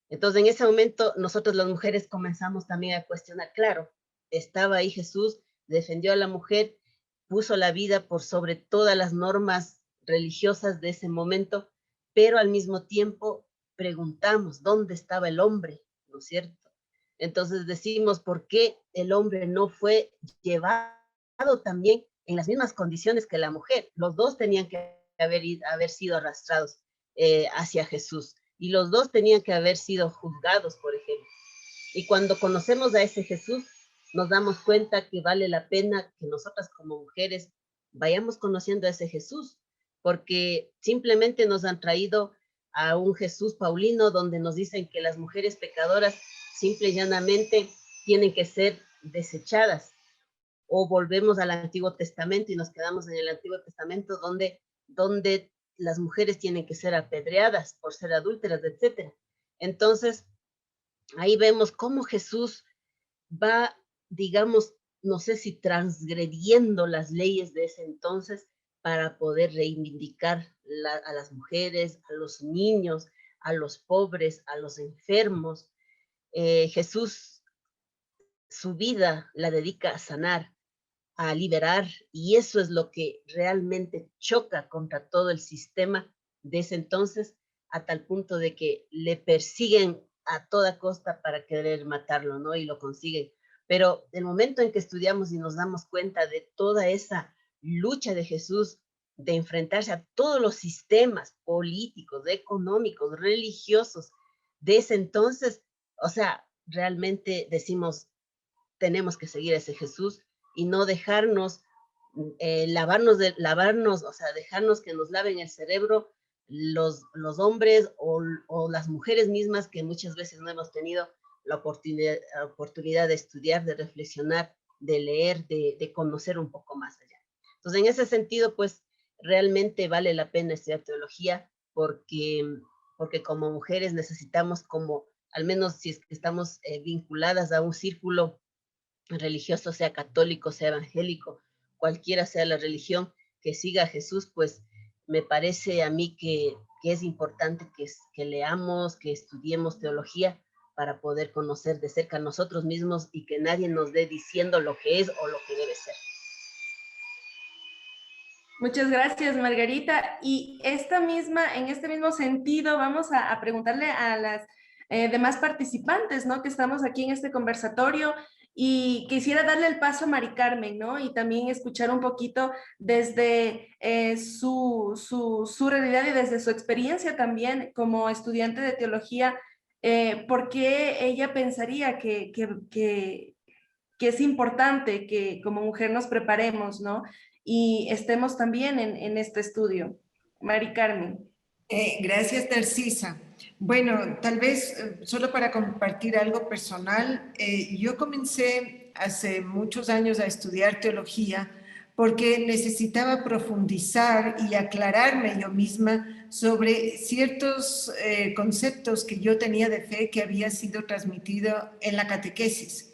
Entonces, en ese momento, nosotros las mujeres comenzamos también a cuestionar. Claro, estaba ahí Jesús, defendió a la mujer, puso la vida por sobre todas las normas religiosas de ese momento, pero al mismo tiempo preguntamos, ¿dónde estaba el hombre? ¿No es cierto? Entonces decimos, ¿por qué el hombre no fue llevado también en las mismas condiciones que la mujer? Los dos tenían que haber sido arrastrados hacia Jesús, y los dos tenían que haber sido juzgados, por ejemplo. Y cuando conocemos a ese Jesús, nos damos cuenta que vale la pena que nosotras como mujeres vayamos conociendo a ese Jesús, porque simplemente nos han traído a un Jesús paulino donde nos dicen que las mujeres pecadoras simple y llanamente tienen que ser desechadas, o volvemos al Antiguo Testamento y nos quedamos en el Antiguo Testamento donde las mujeres tienen que ser apedreadas por ser adúlteras, etc. Entonces, ahí vemos cómo Jesús va, digamos, no sé si transgrediendo las leyes de ese entonces para poder reivindicar a las mujeres, a los niños, a los pobres, a los enfermos. Jesús, su vida la dedica a sanar, a liberar, y eso es lo que realmente choca contra todo el sistema de ese entonces, a tal punto de que le persiguen a toda costa para querer matarlo, ¿no? Y lo consiguen. Pero el momento en que estudiamos y nos damos cuenta de toda esa lucha de Jesús, de enfrentarse a todos los sistemas políticos, económicos, religiosos de ese entonces, o sea, realmente decimos, tenemos que seguir a ese Jesús y no dejarnos lavarnos, o sea, dejarnos que nos laven el cerebro los hombres o las mujeres mismas que muchas veces no hemos tenido la oportunidad de estudiar, de reflexionar, de leer, de conocer un poco más allá. Entonces, en ese sentido, pues, realmente vale la pena estudiar teología porque como mujeres necesitamos, como, al menos si es que estamos vinculadas a un círculo religioso, sea católico, sea evangélico, cualquiera sea la religión que siga a Jesús, pues me parece a mí que es importante que leamos, que estudiemos teología para poder conocer de cerca a nosotros mismos y que nadie nos dé diciendo lo que es o lo que debe ser. Muchas gracias, Margarita. Y en este mismo sentido, vamos a preguntarle a las demás participantes, ¿no? Que estamos aquí en este conversatorio, y quisiera darle el paso a Mari Carmen, ¿no? Y también escuchar un poquito desde su realidad y desde su experiencia también como estudiante de teología, ¿por qué ella pensaría que es importante que como mujer nos preparemos, ¿no? Y estemos también en este estudio? Mari Carmen. Gracias, Narcisa. Bueno, tal vez solo para compartir algo personal, yo comencé hace muchos años a estudiar teología porque necesitaba profundizar y aclararme yo misma sobre ciertos conceptos que yo tenía de fe que había sido transmitido en la catequesis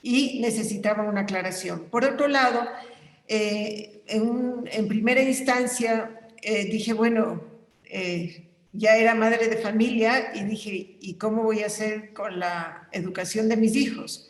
y necesitaba una aclaración. Por otro lado, en primera instancia dije, bueno, ya era madre de familia y dije, ¿y cómo voy a hacer con la educación de mis hijos?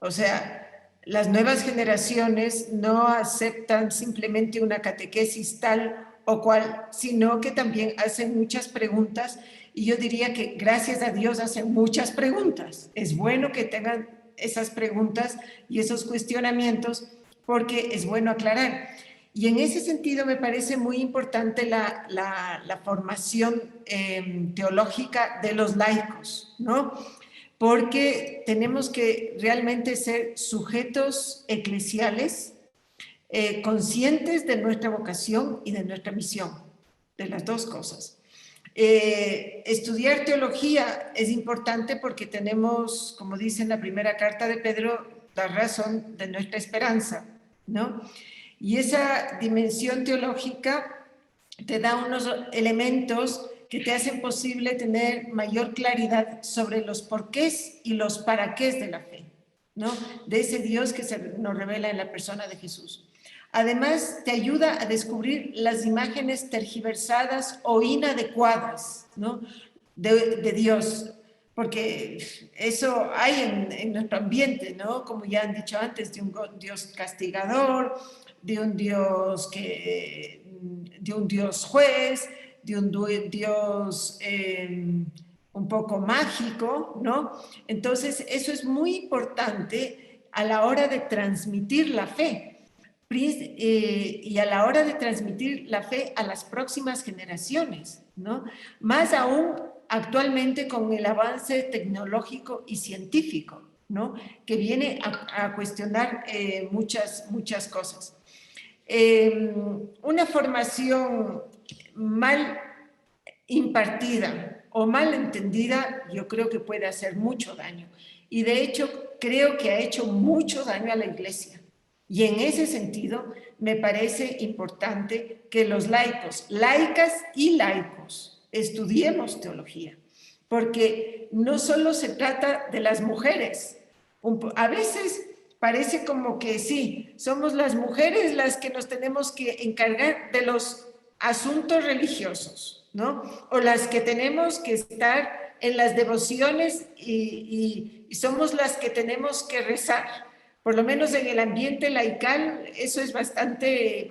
O sea, las nuevas generaciones no aceptan simplemente una catequesis tal o cual, sino que también hacen muchas preguntas, y yo diría que gracias a Dios hacen muchas preguntas. Es bueno que tengan esas preguntas y esos cuestionamientos porque es bueno aclarar. Y en ese sentido me parece muy importante la formación teológica de los laicos, ¿no? Porque tenemos que realmente ser sujetos eclesiales, conscientes de nuestra vocación y de nuestra misión, de las dos cosas. Estudiar teología es importante porque tenemos, como dice en la primera carta de Pedro, la razón de nuestra esperanza, ¿no? Y esa dimensión teológica te da unos elementos que te hacen posible tener mayor claridad sobre los porqués y los paraqués de la fe, ¿no? De ese Dios que se nos revela en la persona de Jesús. Además, te ayuda a descubrir las imágenes tergiversadas o inadecuadas, ¿no? de Dios, porque eso hay en nuestro ambiente, ¿no? Como ya han dicho antes, de un Dios castigador, de un Dios juez, de un Dios un poco mágico, ¿no? Entonces, eso es muy importante a la hora de transmitir la fe. Y a la hora de transmitir la fe a las próximas generaciones, ¿no? Más aún actualmente con el avance tecnológico y científico, ¿no? Que viene a cuestionar muchas cosas. Una formación mal impartida o mal entendida, yo creo que puede hacer mucho daño. Y de hecho, creo que ha hecho mucho daño a la Iglesia. Y en ese sentido, me parece importante que los laicos, laicas y laicos, estudiemos teología, porque no solo se trata de las mujeres. A veces parece como que sí, somos las mujeres las que nos tenemos que encargar de los asuntos religiosos, ¿no? O las que tenemos que estar en las devociones y somos las que tenemos que rezar. Por lo menos en el ambiente laical eso es bastante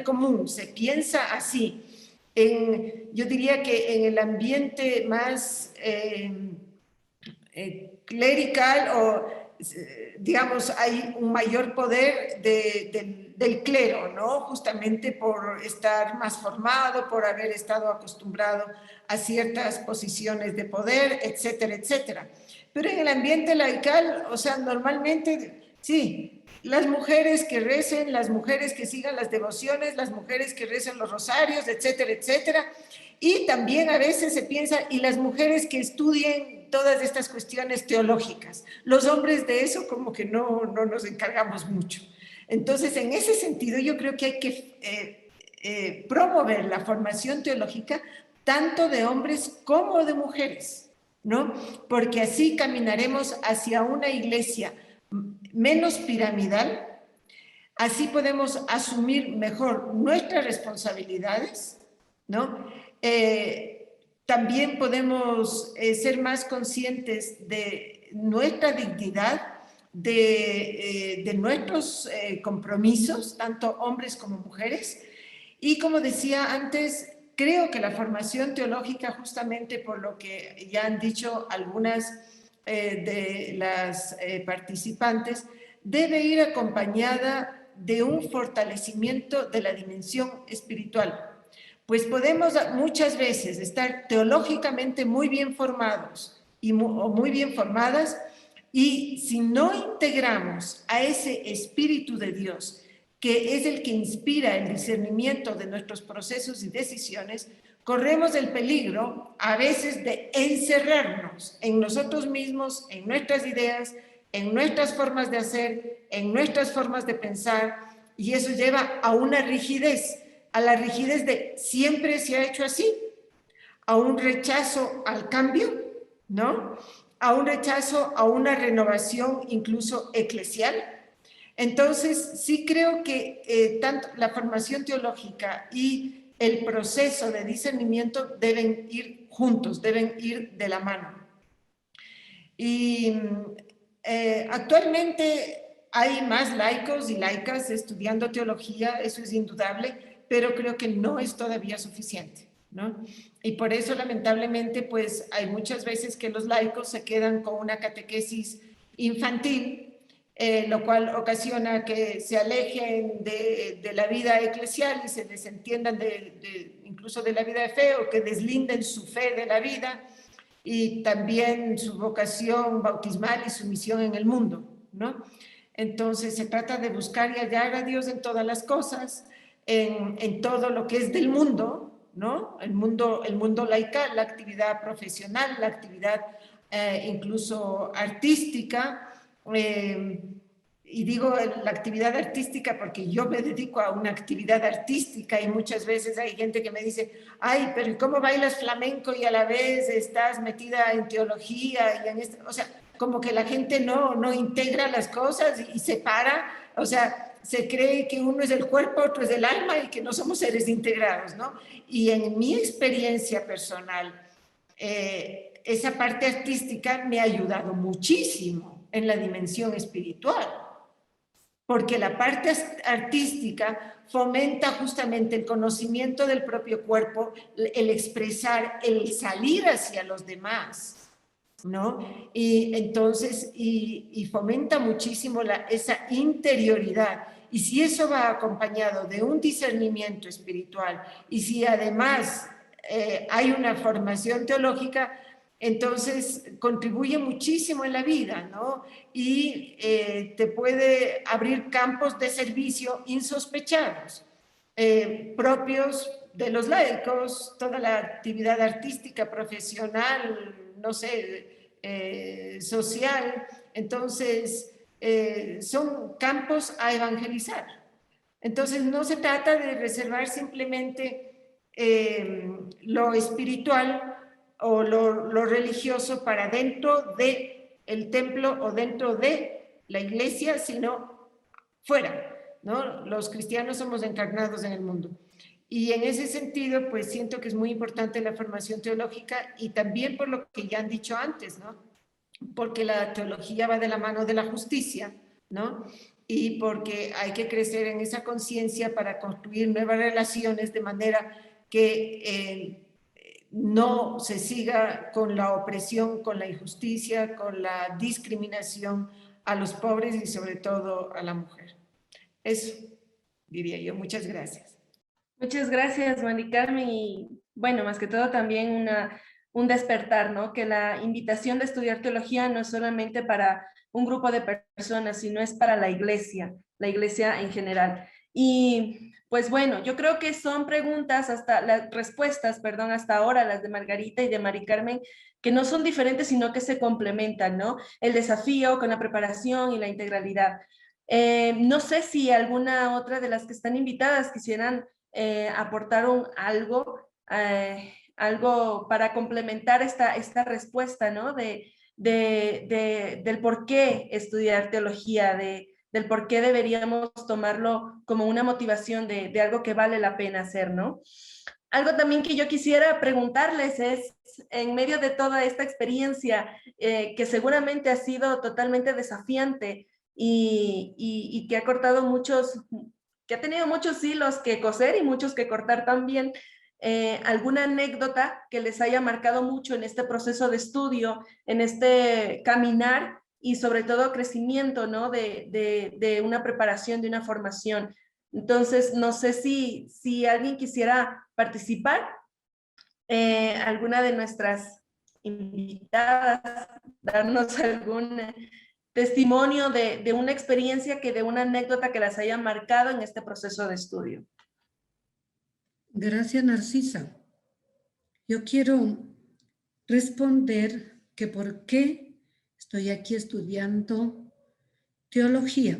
común, se piensa así. Yo diría que en el ambiente más clerical o digamos hay un mayor poder del clero, ¿no? Justamente por estar más formado, por haber estado acostumbrado a ciertas posiciones de poder, etcétera, etcétera. Pero en el ambiente laical, o sea, normalmente... Sí, las mujeres que recen, las mujeres que sigan las devociones, las mujeres que recen los rosarios, etcétera, etcétera. Y también a veces se piensa, y las mujeres que estudien todas estas cuestiones teológicas. Los hombres de eso como que no nos encargamos mucho. Entonces, en ese sentido, yo creo que hay que promover la formación teológica tanto de hombres como de mujeres, ¿no? Porque así caminaremos hacia una iglesia menos piramidal, así podemos asumir mejor nuestras responsabilidades, ¿no? También podemos ser más conscientes de nuestra dignidad, de nuestros compromisos, tanto hombres como mujeres, y como decía antes, creo que la formación teológica, justamente por lo que ya han dicho algunas de las participantes, debe ir acompañada de un fortalecimiento de la dimensión espiritual. Pues podemos muchas veces estar teológicamente muy bien formados o muy bien formadas, y si no integramos a ese Espíritu de Dios, que es el que inspira el discernimiento de nuestros procesos y decisiones, corremos el peligro a veces de encerrarnos en nosotros mismos, en nuestras ideas, en nuestras formas de hacer, en nuestras formas de pensar, y eso lleva a una rigidez, a la rigidez de siempre se ha hecho así, a un rechazo al cambio, ¿no? A un rechazo a una renovación incluso eclesial. Entonces, sí creo que tanto la formación teológica y el proceso de discernimiento deben ir juntos, deben ir de la mano. Y actualmente hay más laicos y laicas estudiando teología, eso es indudable, pero creo que no es todavía suficiente, ¿no? Y por eso, lamentablemente, pues hay muchas veces que los laicos se quedan con una catequesis infantil, lo cual ocasiona que se alejen de la vida eclesial y se desentiendan incluso de la vida de fe, o que deslinden su fe de la vida y también su vocación bautismal y su misión en el mundo, ¿no? Entonces se trata de buscar y hallar a Dios en todas las cosas, en todo lo que es del mundo, ¿no? El mundo laical, la actividad profesional, la actividad incluso artística, y digo la actividad artística porque yo me dedico a una actividad artística y muchas veces hay gente que me dice, ay, pero ¿cómo bailas flamenco y a la vez estás metida en teología y en esto? O sea, como que la gente no integra las cosas y separa, o sea, se cree que uno es el cuerpo, otro es el alma y que no somos seres integrados, ¿no? Y en mi experiencia personal, esa parte artística me ha ayudado muchísimo en la dimensión espiritual, porque la parte artística fomenta justamente el conocimiento del propio cuerpo, el expresar, el salir hacia los demás, ¿no? Y entonces, y fomenta muchísimo esa interioridad. Y si eso va acompañado de un discernimiento espiritual, y si además hay una formación teológica, entonces contribuye muchísimo en la vida, ¿no? Y te puede abrir campos de servicio insospechados, propios de los laicos, toda la actividad artística, profesional, no sé, social. Entonces, son campos a evangelizar. Entonces, no se trata de reservar simplemente lo espiritual o lo religioso para dentro del templo o dentro de la iglesia, sino fuera, ¿no? Los cristianos somos encarnados en el mundo. Y en ese sentido, pues siento que es muy importante la formación teológica y también por lo que ya han dicho antes, ¿no? Porque la teología va de la mano de la justicia, ¿no? Y porque hay que crecer en esa conciencia para construir nuevas relaciones de manera que no se siga con la opresión, con la injusticia, con la discriminación a los pobres y sobre todo a la mujer. Eso diría yo. Muchas gracias. Muchas gracias, Mari Carmen. Y bueno, más que todo también un despertar, ¿no? Que la invitación de estudiar teología no es solamente para un grupo de personas, sino es para la iglesia en general. Y pues bueno, yo creo que son preguntas, las respuestas, perdón, hasta ahora, las de Margarita y de Mari Carmen, que no son diferentes, sino que se complementan, ¿no? El desafío con la preparación y la integralidad. No sé si alguna otra de las que están invitadas quisieran aportar algo para complementar esta respuesta, ¿no? Del por qué estudiar teología, del por qué deberíamos tomarlo como una motivación de algo que vale la pena hacer, ¿no? Algo también que yo quisiera preguntarles es, en medio de toda esta experiencia, que seguramente ha sido totalmente desafiante y que ha cortado que ha tenido muchos hilos que coser y muchos que cortar también, alguna anécdota que les haya marcado mucho en este proceso de estudio, en este caminar y sobre todo crecimiento, ¿no? de una preparación, de una formación. Entonces, no sé si alguien quisiera participar, alguna de nuestras invitadas, darnos algún testimonio de una experiencia, de una anécdota que las haya marcado en este proceso de estudio. Gracias, Narcisa. Yo quiero responder que por qué estoy aquí estudiando teología.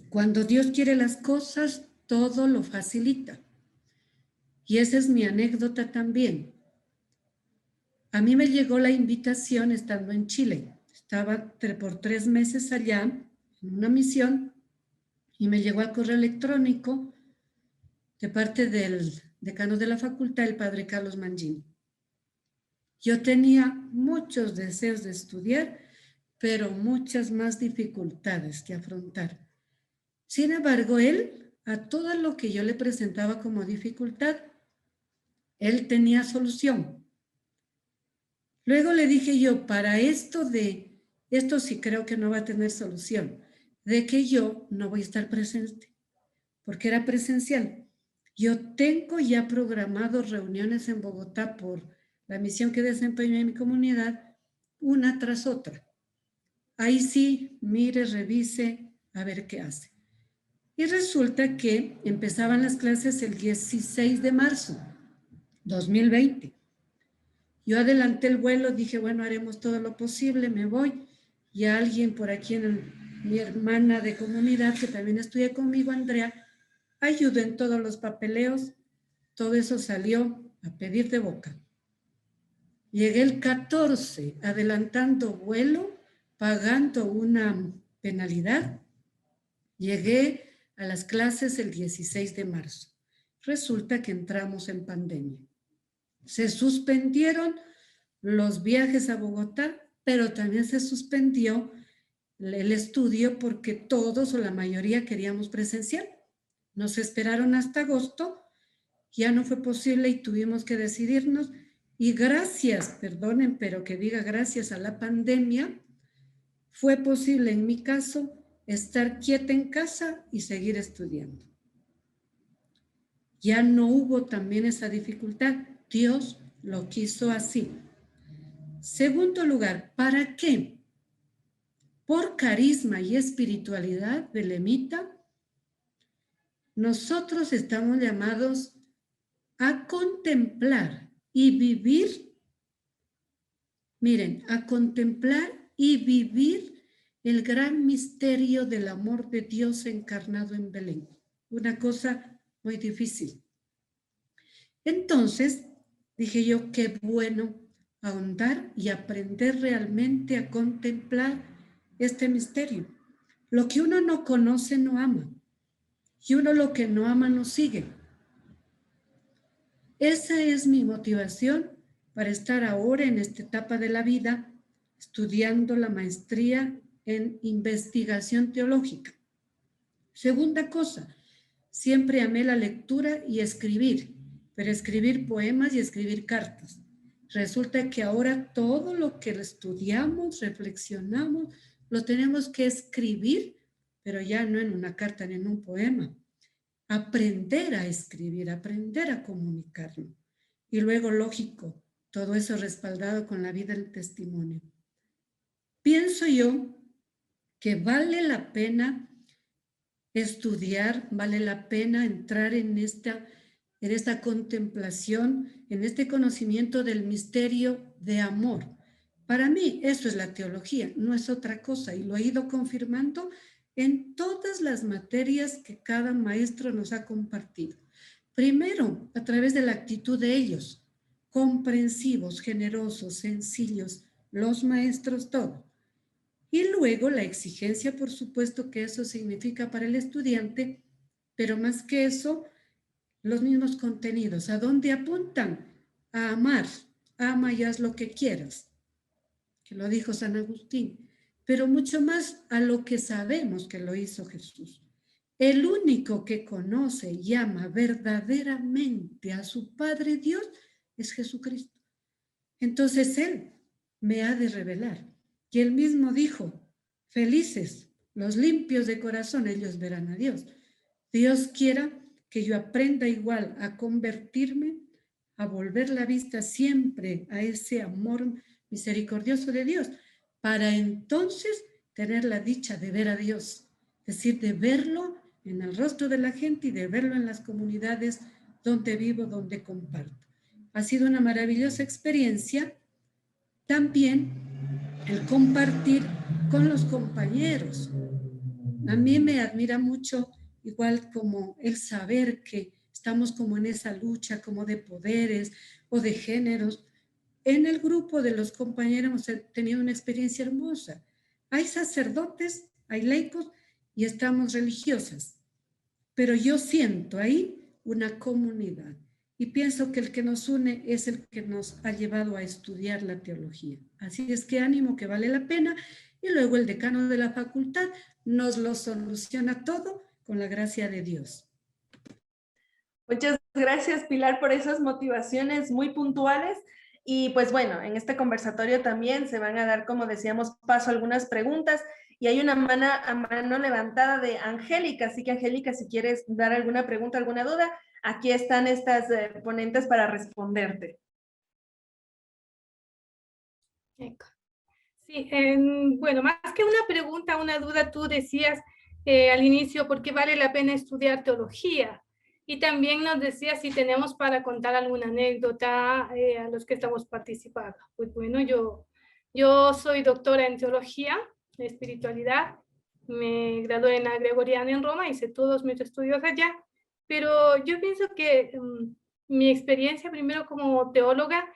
Cuando Dios quiere las cosas, todo lo facilita. Y esa es mi anécdota también. A mí me llegó la invitación estando en Chile. Estaba por 3 meses allá en una misión y me llegó al correo electrónico de parte del decano de la facultad, el padre Carlos Mangini. Yo tenía muchos deseos de estudiar, pero muchas más dificultades que afrontar. Sin embargo, él, a todo lo que yo le presentaba como dificultad, él tenía solución. Luego le dije yo, para esto sí creo que no va a tener solución, de que yo no voy a estar presente, porque era presencial. Yo tengo ya programado reuniones en Bogotá por la misión que desempeño en mi comunidad, una tras otra. Ahí sí, mire, revise, a ver qué hace. Y resulta que empezaban las clases el 16 de marzo, 2020. Yo adelanté el vuelo, dije, bueno, haremos todo lo posible, me voy. y a alguien por aquí, mi hermana de comunidad que también estudia conmigo, Andrea, ayudó en todos los papeleos. Todo eso salió a pedir de boca. Llegué el 14, adelantando vuelo, pagando una penalidad. Llegué a las clases el 16 de marzo. Resulta que entramos en pandemia. Se suspendieron los viajes a Bogotá, pero también se suspendió el estudio porque todos o la mayoría queríamos presencial. Nos esperaron hasta agosto, ya no fue posible y tuvimos que decidirnos. Y gracias, perdonen, pero que diga gracias a la pandemia, fue posible en mi caso estar quieta en casa y seguir estudiando. Ya no hubo también esa dificultad. Dios lo quiso así. Segundo lugar, ¿para qué? Por carisma y espiritualidad, belemita, nosotros estamos llamados a contemplar y vivir, miren, a contemplar y vivir el gran misterio del amor de Dios encarnado en Belén. Una cosa muy difícil. Entonces, dije yo, qué bueno ahondar y aprender realmente a contemplar este misterio. Lo que uno no conoce no ama, y uno lo que no ama no sigue. Esa es mi motivación para estar ahora en esta etapa de la vida estudiando la maestría en investigación teológica. Segunda cosa, siempre amé la lectura y escribir, pero escribir poemas y escribir cartas. Resulta que ahora todo lo que estudiamos, reflexionamos, lo tenemos que escribir, pero ya no en una carta ni en un poema. Aprender a escribir, aprender a comunicarlo. Y luego, lógico, todo eso respaldado con la vida del testimonio. Pienso yo que vale la pena estudiar, vale la pena entrar en esta contemplación, en este conocimiento del misterio de amor. Para mí eso es la teología, no es otra cosa, y lo he ido confirmando en todas las materias que cada maestro nos ha compartido. Primero, a través de la actitud de ellos, comprensivos, generosos, sencillos, los maestros, todo. Y luego la exigencia, por supuesto que eso significa para el estudiante, pero más que eso, los mismos contenidos. ¿A dónde apuntan? A amar. Ama y haz lo que quieras, que lo dijo San Agustín, pero mucho más a lo que sabemos que lo hizo Jesús. El único que conoce y ama verdaderamente a su Padre Dios es Jesucristo. Entonces Él me ha de revelar. Y Él mismo dijo, felices los limpios de corazón, ellos verán a Dios. Dios quiera que yo aprenda igual a convertirme, a volver la vista siempre a ese amor misericordioso de Dios, para entonces tener la dicha de ver a Dios, es decir, de verlo en el rostro de la gente y de verlo en las comunidades donde vivo, donde comparto. Ha sido una maravillosa experiencia también el compartir con los compañeros. A mí me admira mucho, igual como el saber que estamos como en esa lucha como de poderes o de géneros. En el grupo de los compañeros hemos tenido una experiencia hermosa. Hay sacerdotes, hay laicos y estamos religiosas, pero yo siento ahí una comunidad y pienso que el que nos une es el que nos ha llevado a estudiar la teología. Así es que ánimo, que vale la pena, y luego el decano de la facultad nos lo soluciona todo con la gracia de Dios. Muchas gracias, Pilar, por esas motivaciones muy puntuales. Y pues bueno, en este conversatorio también se van a dar, como decíamos, paso a algunas preguntas. Y hay una mano levantada de Angélica, así que Angélica, si quieres dar alguna pregunta, alguna duda, aquí están estas ponentes para responderte. Sí, bueno, más que una pregunta, una duda, tú decías al inicio por qué vale la pena estudiar teología. Y también nos decías si tenemos para contar alguna anécdota a los que estamos participando. Pues bueno, yo soy doctora en teología espiritualidad. Me gradué en la Gregoriana en Roma, hice todos mis estudios allá, pero yo pienso que mi experiencia primero como teóloga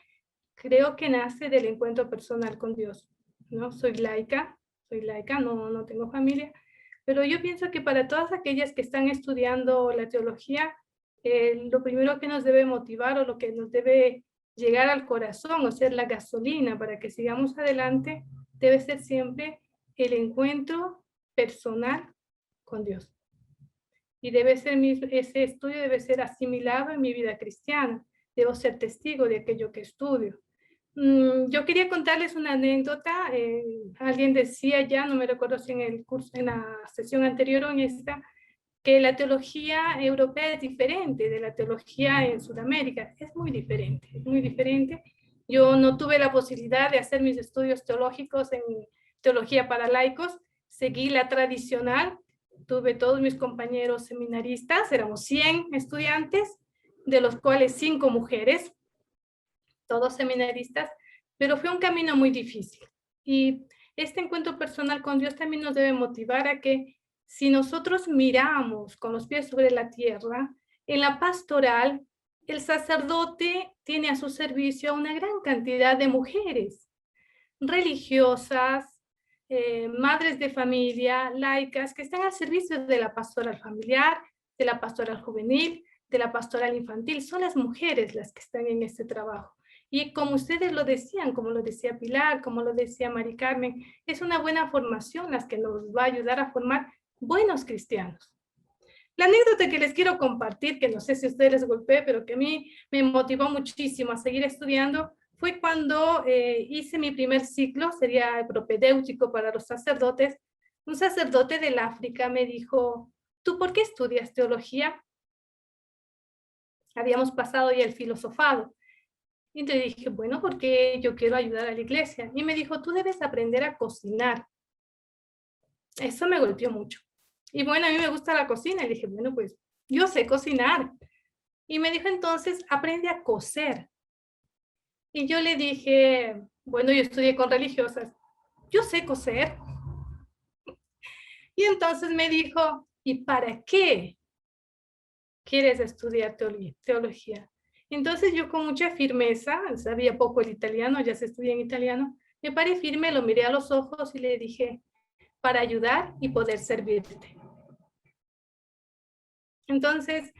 creo que nace del encuentro personal con Dios, ¿no? Soy laica, no tengo familia, pero yo pienso que para todas aquellas que están estudiando la teología, lo primero que nos debe motivar o lo que nos debe llegar al corazón o ser la gasolina para que sigamos adelante, debe ser siempre el encuentro personal con Dios. Y debe ser ese estudio debe ser asimilado en mi vida cristiana. Debo ser testigo de aquello que estudio. Yo quería contarles una anécdota. Alguien decía ya, no me recuerdo si en el curso, en la sesión anterior o en esta, que la teología europea es diferente de la teología en Sudamérica. Es muy diferente, es muy diferente. Yo no tuve la posibilidad de hacer mis estudios teológicos en teología para laicos. Seguí la tradicional. Tuve todos mis compañeros seminaristas, éramos 100 estudiantes, de los cuales 5 mujeres, todos seminaristas, pero fue un camino muy difícil. Y este encuentro personal con Dios también nos debe motivar a que si nosotros miramos con los pies sobre la tierra, en la pastoral, el sacerdote tiene a su servicio a una gran cantidad de mujeres religiosas, madres de familia, laicas, que están al servicio de la pastoral familiar, de la pastoral juvenil, de la pastoral infantil. Son las mujeres las que están en este trabajo. Y como ustedes lo decían, como lo decía Pilar, como lo decía Mari Carmen, es una buena formación las que nos va a ayudar a formar buenos cristianos. La anécdota que les quiero compartir, que no sé si a ustedes les golpeé, pero que a mí me motivó muchísimo a seguir estudiando, fue cuando hice mi primer ciclo, sería propedéutico para los sacerdotes. Un sacerdote del África me dijo, ¿tú por qué estudias teología? Habíamos pasado ya el filosofado. Y entonces dije, bueno, porque yo quiero ayudar a la iglesia. Y me dijo, tú debes aprender a cocinar. Eso me golpeó mucho. Y bueno, a mí me gusta la cocina. Y dije, bueno, pues yo sé cocinar. Y me dijo entonces, aprende a coser. Y yo le dije, bueno, yo estudié con religiosas, yo sé coser. Y entonces me dijo, ¿y para qué quieres estudiar teología? Entonces yo con mucha firmeza, sabía poco el italiano, ya se estudia en italiano, me paré firme, lo miré a los ojos y le dije, para ayudar y poder servirte. Entonces,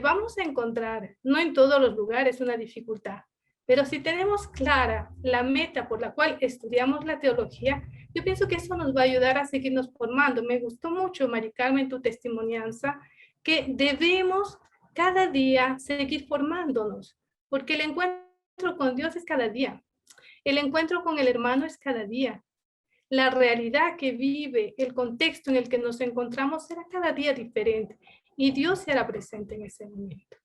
vamos a encontrar, no en todos los lugares, una dificultad. Pero si tenemos clara la meta por la cual estudiamos la teología, yo pienso que eso nos va a ayudar a seguirnos formando. Me gustó mucho, Mari Carmen, tu testimonianza, que debemos cada día seguir formándonos, porque el encuentro con Dios es cada día. El encuentro con el hermano es cada día. La realidad que vive, el contexto en el que nos encontramos será cada día diferente y Dios será presente en ese momento.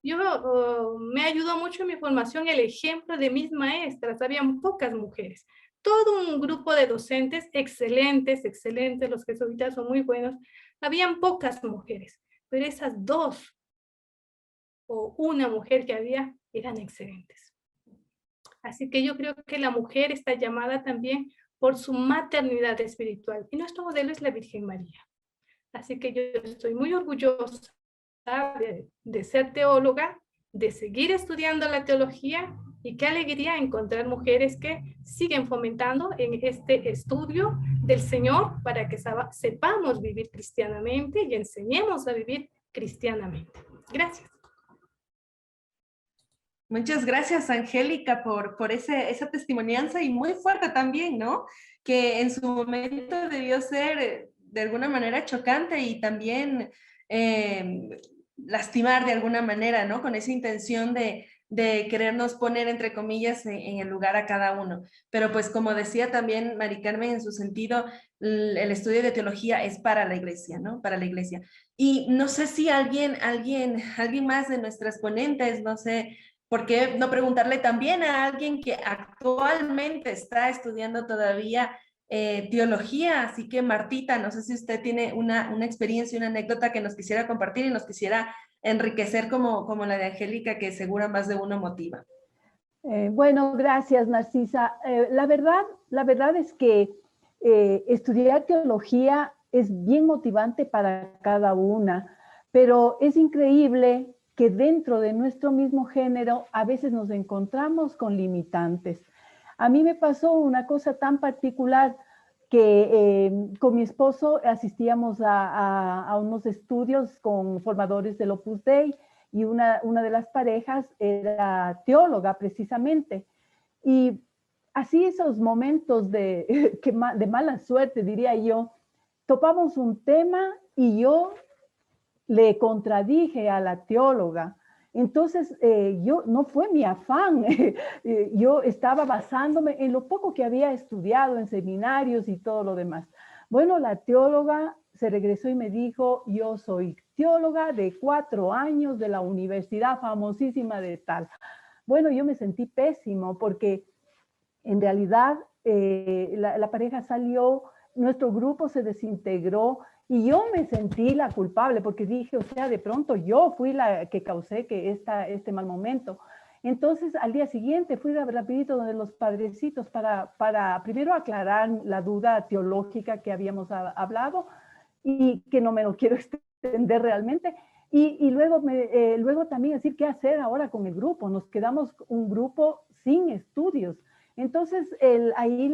Me ayudó mucho en mi formación el ejemplo de mis maestras. Habían pocas mujeres. Todo un grupo de docentes excelentes, los jesuitas son muy buenos. Habían pocas mujeres, pero esas 2 o una mujer que había eran excelentes. Así que yo creo que la mujer está llamada también por su maternidad espiritual. Y nuestro modelo es la Virgen María. Así que yo estoy muy orgullosa de ser teóloga, de seguir estudiando la teología y qué alegría encontrar mujeres que siguen fomentando en este estudio del Señor para que sepamos vivir cristianamente y enseñemos a vivir cristianamente. Gracias. Muchas gracias, Angélica, por esa testimonianza y muy fuerte también, ¿no? Que en su momento debió ser de alguna manera chocante y también lastimar de alguna manera, ¿no? Con esa intención de querernos poner, entre comillas, en el lugar a cada uno. Pero pues como decía también Mari Carmen en su sentido, el estudio de teología es para la iglesia, ¿no? Para la iglesia. Y no sé si alguien más de nuestras ponentes, no sé, ¿por qué no preguntarle también a alguien que actualmente está estudiando todavía teología? Así que Martita, no sé si usted tiene una experiencia, una anécdota que nos quisiera compartir y nos quisiera enriquecer como la de Angélica, que seguro más de uno motiva. Bueno, gracias, Narcisa. La verdad es que estudiar teología es bien motivante para cada una, pero es increíble que dentro de nuestro mismo género a veces nos encontramos con limitantes. A mí me pasó una cosa tan particular que con mi esposo asistíamos a unos estudios con formadores del Opus Dei y una de las parejas era teóloga precisamente. Y así esos momentos de mala suerte, diría yo, topamos un tema y yo le contradije a la teóloga. Entonces, yo no fue mi afán, yo estaba basándome en lo poco que había estudiado en seminarios y todo lo demás. Bueno, la teóloga se regresó y me dijo, yo soy teóloga de 4 años de la universidad famosísima de tal. Bueno, yo me sentí pésimo porque en realidad la pareja salió, nuestro grupo se desintegró y yo me sentí la culpable porque dije, o sea, de pronto yo fui la que causé que este mal momento. Entonces, al día siguiente fui rapidito donde los padrecitos para primero aclarar la duda teológica que habíamos hablado y que no me lo quiero extender realmente. Y luego, luego también decir qué hacer ahora con el grupo. Nos quedamos un grupo sin estudios. Entonces, ahí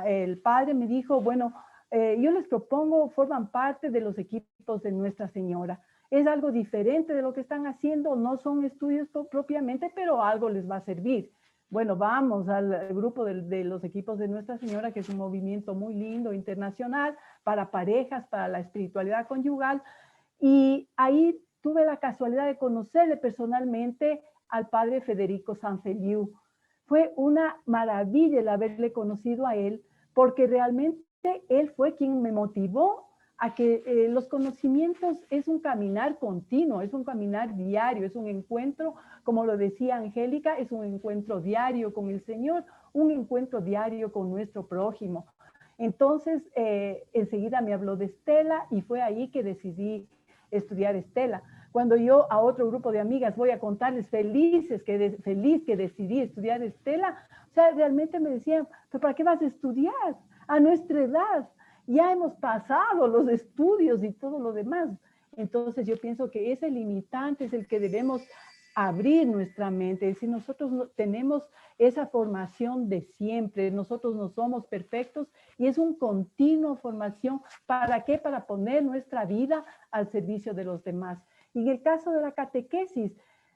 el padre me dijo, bueno, yo les propongo, forman parte de los equipos de Nuestra Señora. Es algo diferente de lo que están haciendo, no son estudios propiamente, pero algo les va a servir. Bueno, vamos al grupo de los equipos de Nuestra Señora, que es un movimiento muy lindo, internacional, para parejas, para la espiritualidad conyugal. Y ahí tuve la casualidad de conocerle personalmente al padre Federico Sanfeliu. Fue una maravilla el haberle conocido a él, porque realmente él fue quien me motivó a que los conocimientos es un caminar continuo, es un caminar diario, es un encuentro, como lo decía Angélica, es un encuentro diario con el Señor, un encuentro diario con nuestro prójimo. Entonces, enseguida me habló de Estela y fue ahí que decidí estudiar Estela. Cuando yo a otro grupo de amigas voy a contarles feliz que decidí estudiar Estela, o sea, realmente me decían, ¿pero para qué vas a estudiar? A nuestra edad, ya hemos pasado los estudios y todo lo demás. Entonces yo pienso que ese limitante es el que debemos abrir nuestra mente. Si nosotros no tenemos esa formación de siempre, nosotros no somos perfectos y es un continuo formación. ¿Para qué? Para poner nuestra vida al servicio de los demás. Y en el caso de la catequesis,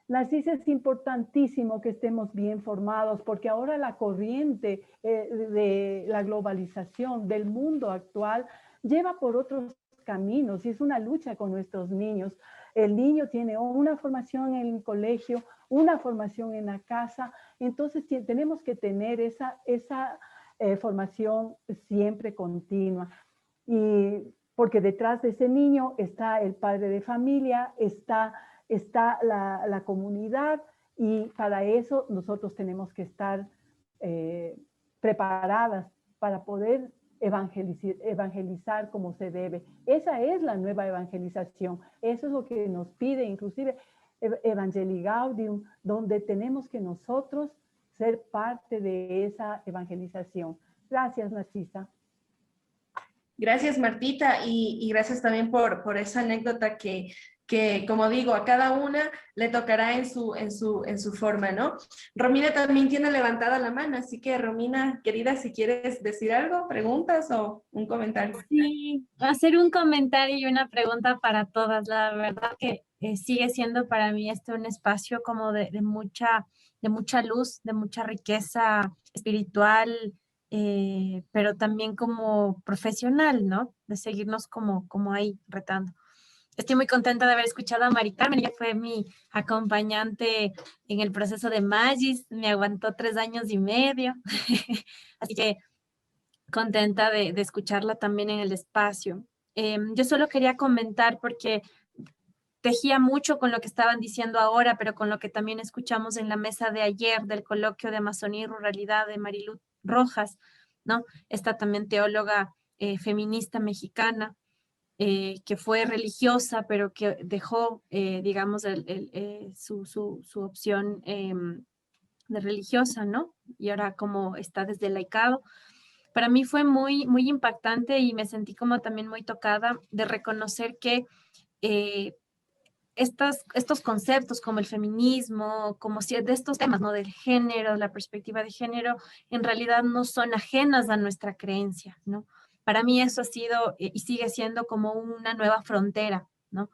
Narcisa, es importantísimo que estemos bien formados porque ahora la corriente de la globalización del mundo actual lleva por otros caminos y es una lucha con nuestros niños. El niño tiene una formación en el colegio, una formación en la casa, entonces tenemos que tener esa formación siempre continua. Y porque detrás de ese niño está el padre de familia, está la comunidad y para eso nosotros tenemos que estar preparadas para poder evangelizar como se debe. Esa es la nueva evangelización. Eso es lo que nos pide inclusive Evangelii Gaudium, donde tenemos que nosotros ser parte de esa evangelización. Gracias, Narcisa. Gracias, Martita, y gracias también por esa anécdota que, como digo, a cada una le tocará en su forma, ¿no? Romina también tiene levantada la mano, así que Romina, querida, si quieres decir algo, preguntas o un comentario. Sí, hacer un comentario y una pregunta para todas. La verdad que sigue siendo para mí un espacio como de mucha luz, de mucha riqueza espiritual, pero también como profesional, ¿no? De seguirnos como ahí retando. Estoy muy contenta de haber escuchado a Mari Carmen. Ella fue mi acompañante en el proceso de Magis. Me aguantó 3 años y medio. Así que contenta de escucharla también en el espacio. Yo solo quería comentar porque tejía mucho con lo que estaban diciendo ahora, pero con lo que también escuchamos en la mesa de ayer del coloquio de Amazonía y Ruralidad de Marilu Rojas, ¿no? Esta también teóloga feminista mexicana, que fue religiosa, pero que dejó, digamos, su opción de religiosa, ¿no? Y ahora como está desde el laicado. para mí fue muy, muy impactante y me sentí como también muy tocada de reconocer que estos conceptos como el feminismo, como si de estos temas, ¿no? Del género, la perspectiva de género, en realidad no son ajenas a nuestra creencia, ¿no? Para mí eso ha sido y sigue siendo como una nueva frontera, ¿no?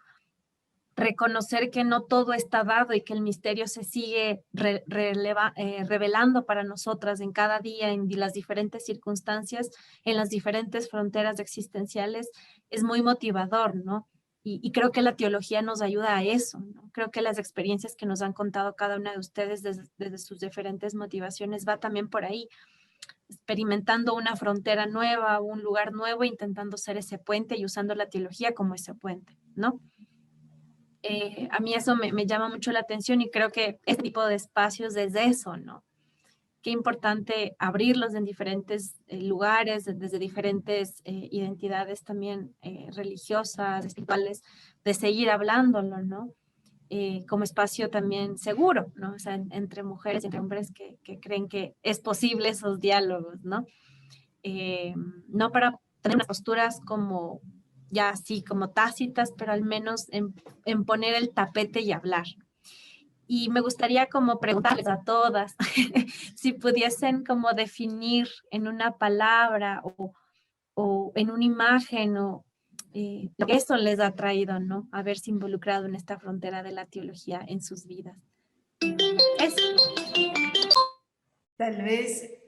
Reconocer que no todo está dado y que el misterio se sigue revelando para nosotras en cada día, en las diferentes circunstancias, en las diferentes fronteras existenciales, es muy motivador, ¿no? Y creo que la teología nos ayuda a eso, ¿no? Creo que las experiencias que nos han contado cada una de ustedes desde sus diferentes motivaciones va también por ahí, experimentando una frontera nueva, un lugar nuevo, intentando ser ese puente y usando la teología como ese puente, ¿no? A mí eso me llama mucho la atención y creo que este tipo de espacios es eso, ¿no? Qué importante abrirlos en diferentes lugares, desde diferentes identidades también religiosas, espirituales, de seguir hablándolo, ¿no? Como espacio también seguro, ¿no? O sea, entre mujeres y entre hombres que creen que es posible esos diálogos, ¿no? No para tener unas posturas como ya así como tácitas, pero al menos en poner el tapete y hablar. Y me gustaría como preguntarles a todas si pudiesen como definir en una palabra o en una imagen o lo que eso les ha traído, ¿no? Haberse involucrado en esta frontera de la teología en sus vidas. Eso. Tal vez,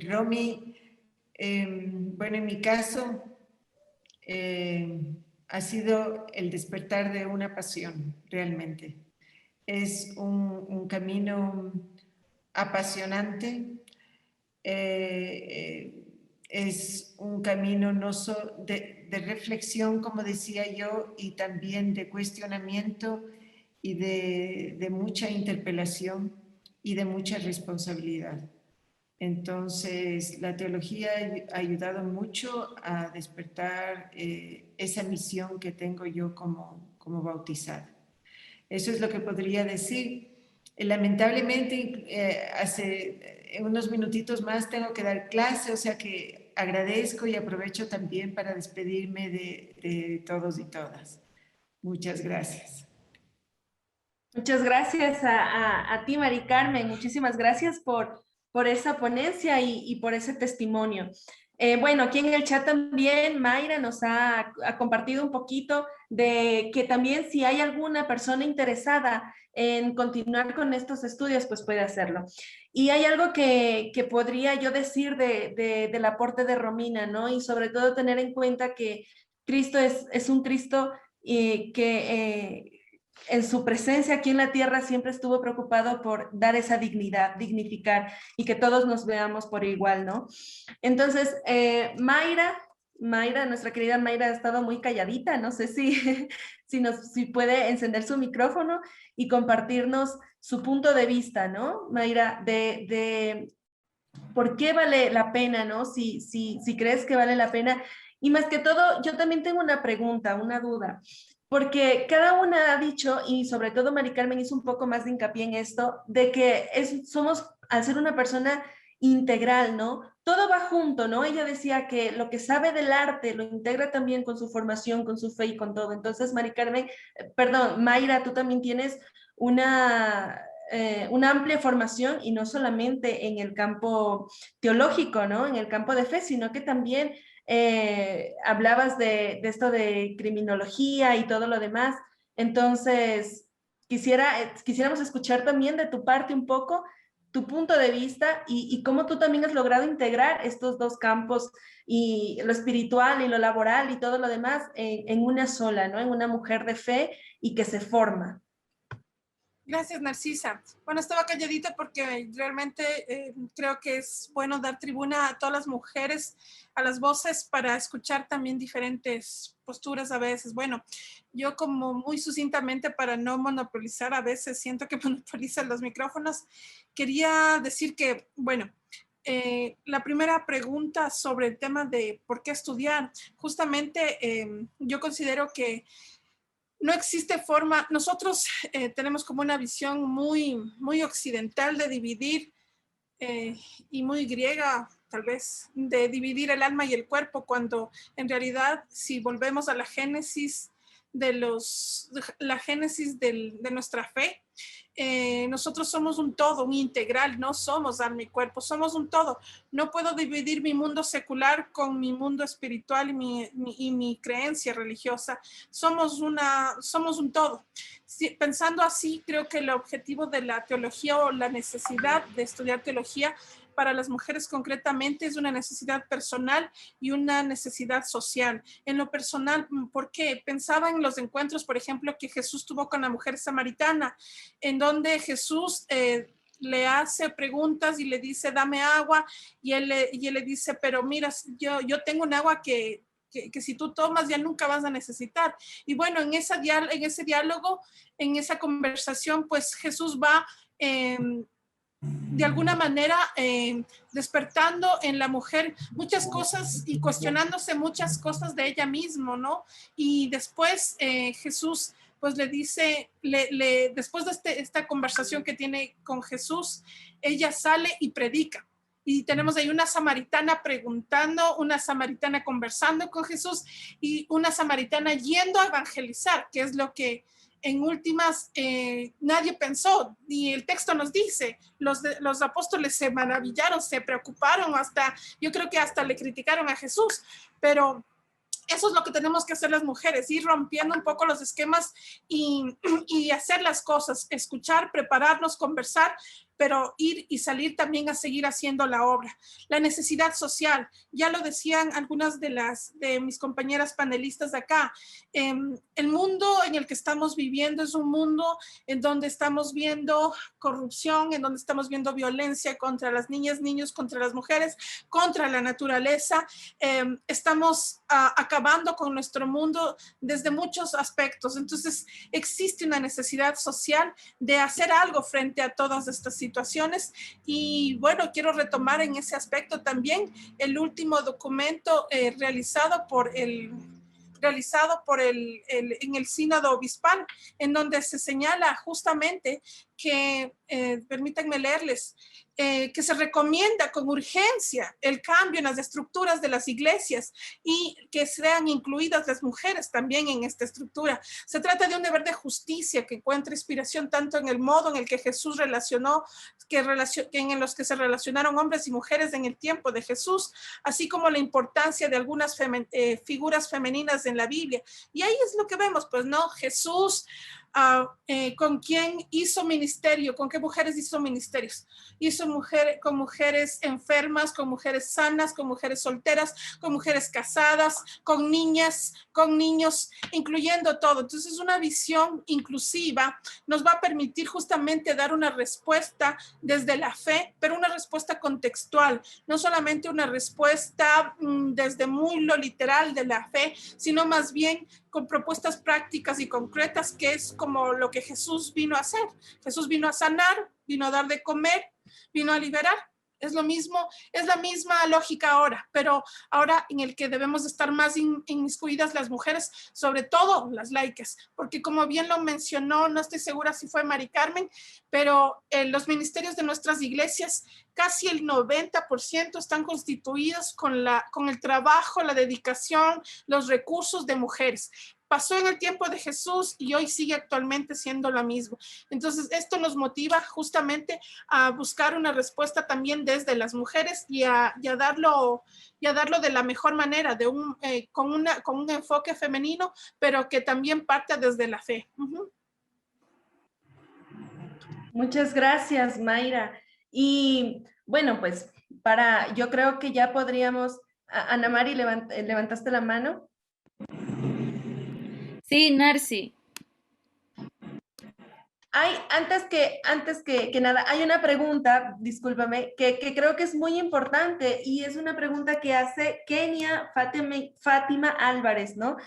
Romy, bueno, en mi caso, ha sido el despertar de una pasión, realmente. Es un camino apasionante, es un camino no solo de reflexión, como decía yo, y también de cuestionamiento y de mucha interpelación y de mucha responsabilidad. Entonces, la teología ha ayudado mucho a despertar esa misión que tengo yo como bautizada. Eso es lo que podría decir. Lamentablemente, hace unos minutitos más tengo que dar clase, o sea que agradezco y aprovecho también para despedirme de todos y todas. Muchas gracias. Muchas gracias a ti, Mari Carmen. Muchísimas gracias por esa ponencia y por ese testimonio. Bueno, aquí en el chat también Mayra nos ha compartido un poquito de que también si hay alguna persona interesada en continuar con estos estudios, pues puede hacerlo. Y hay algo que podría yo decir del aporte de Romina, ¿no? Y sobre todo tener en cuenta que Cristo es un Cristo que en su presencia aquí en la tierra siempre estuvo preocupado por dar esa dignidad, dignificar y que todos nos veamos por igual, ¿no? Entonces, Mayra, nuestra querida Mayra ha estado muy calladita, no sé si puede encender su micrófono y compartirnos su punto de vista, ¿no? Mayra, de por qué vale la pena, ¿no? Si crees que vale la pena. Y más que todo, yo también tengo una pregunta, una duda. Porque cada una ha dicho, y sobre todo Mari Carmen hizo un poco más de hincapié en esto, de que somos, al ser una persona integral, ¿no? Todo va junto, ¿no? Ella decía que lo que sabe del arte lo integra también con su formación, con su fe y con todo. Entonces, Mari Carmen, perdón, Mayra, tú también tienes una amplia formación y no solamente en el campo teológico, ¿no? En el campo de fe, sino que también hablabas de esto de criminología y todo lo demás. Entonces, quisiéramos escuchar también de tu parte un poco tu punto de vista y cómo tú también has logrado integrar estos dos campos y lo espiritual y lo laboral y todo lo demás en una sola, ¿no? En una mujer de fe y que se forma. Gracias, Narcisa. Bueno, estaba calladita porque realmente creo que es bueno dar tribuna a todas las mujeres, a las voces, para escuchar también diferentes posturas a veces. Bueno, yo como muy sucintamente, para no monopolizar, a veces siento que monopolizan los micrófonos, quería decir que, bueno, la primera pregunta sobre el tema de por qué estudiar, justamente yo considero que no existe forma. Nosotros tenemos como una visión muy occidental de dividir y muy griega, tal vez, de dividir el alma y el cuerpo, cuando en realidad, si volvemos a la génesis de nuestra fe, nosotros somos un todo, un integral, no somos alma y cuerpo, somos un todo. No puedo dividir mi mundo secular con mi mundo espiritual y mi creencia religiosa. Somos un todo. Pensando así, creo que el objetivo de la teología o la necesidad de estudiar teología para las mujeres concretamente es una necesidad personal y una necesidad social. En lo personal, porque pensaba en los encuentros, por ejemplo, que Jesús tuvo con la mujer samaritana, en donde Jesús le hace preguntas y le dice, dame agua, y él le dice, pero mira, yo tengo un agua que si tú tomas ya nunca vas a necesitar. Y bueno, en ese diálogo, en esa conversación, pues Jesús va de alguna manera despertando en la mujer muchas cosas y cuestionándose muchas cosas de ella misma, ¿no? Y después Jesús pues le dice, después de esta conversación que tiene con Jesús, ella sale y predica. Y tenemos ahí una samaritana preguntando, una samaritana conversando con Jesús y una samaritana yendo a evangelizar, que es lo que en últimas nadie pensó, ni el texto nos dice. Los apóstoles se maravillaron, se preocuparon, yo creo que hasta le criticaron a Jesús, pero eso es lo que tenemos que hacer las mujeres, ir rompiendo un poco los esquemas y hacer las cosas, escuchar, prepararnos, conversar, pero ir y salir también a seguir haciendo la obra. La necesidad social, ya lo decían algunas de mis compañeras panelistas de acá, el mundo en el que estamos viviendo es un mundo en donde estamos viendo corrupción, en donde estamos viendo violencia contra las niñas, niños, contra las mujeres, contra la naturaleza. Estamos acabando con nuestro mundo desde muchos aspectos. Entonces, existe una necesidad social de hacer algo frente a todas estas situaciones. Y bueno, quiero retomar en ese aspecto también el último documento realizado en el sínodo obispal, en donde se señala justamente que, permítanme leerles, que se recomienda con urgencia el cambio en las estructuras de las iglesias y que sean incluidas las mujeres también en esta estructura. Se trata de un deber de justicia que encuentra inspiración tanto en el modo en el que Jesús relacionó, en los que se relacionaron hombres y mujeres en el tiempo de Jesús, así como la importancia de algunas figuras femeninas en la Biblia. Y ahí es lo que vemos, pues, ¿no? Jesús, ¿con quién hizo ministerio? ¿Con qué mujeres hizo ministerios? Hizo con mujeres enfermas, con mujeres sanas, con mujeres solteras, con mujeres casadas, con niñas, con niños, incluyendo todo. Entonces, una visión inclusiva nos va a permitir justamente dar una respuesta desde la fe, pero una respuesta contextual, no solamente una respuesta desde muy lo literal de la fe, sino más bien con propuestas prácticas y concretas, que es como lo que Jesús vino a hacer. Jesús vino a sanar, vino a dar de comer, vino a liberar. Es lo mismo, es la misma lógica ahora, pero ahora en el que debemos estar más inmiscuidas las mujeres, sobre todo las laicas, porque como bien lo mencionó, no estoy segura si fue Mari Carmen, pero los ministerios de nuestras iglesias, casi el 90% están constituidos con el trabajo, la dedicación, los recursos de mujeres. Pasó en el tiempo de Jesús y hoy sigue actualmente siendo lo mismo. Entonces, esto nos motiva justamente a buscar una respuesta también desde las mujeres y a darlo de la mejor manera, con un enfoque femenino, pero que también parta desde la fe. Muchas gracias, Mayra. Y bueno, pues yo creo que ya podríamos, Ana Mari, levantaste la mano. Sí, Narci. Antes que nada, hay una pregunta, discúlpame, que creo que es muy importante y es una pregunta que hace Kenia Fátima Álvarez, ¿no?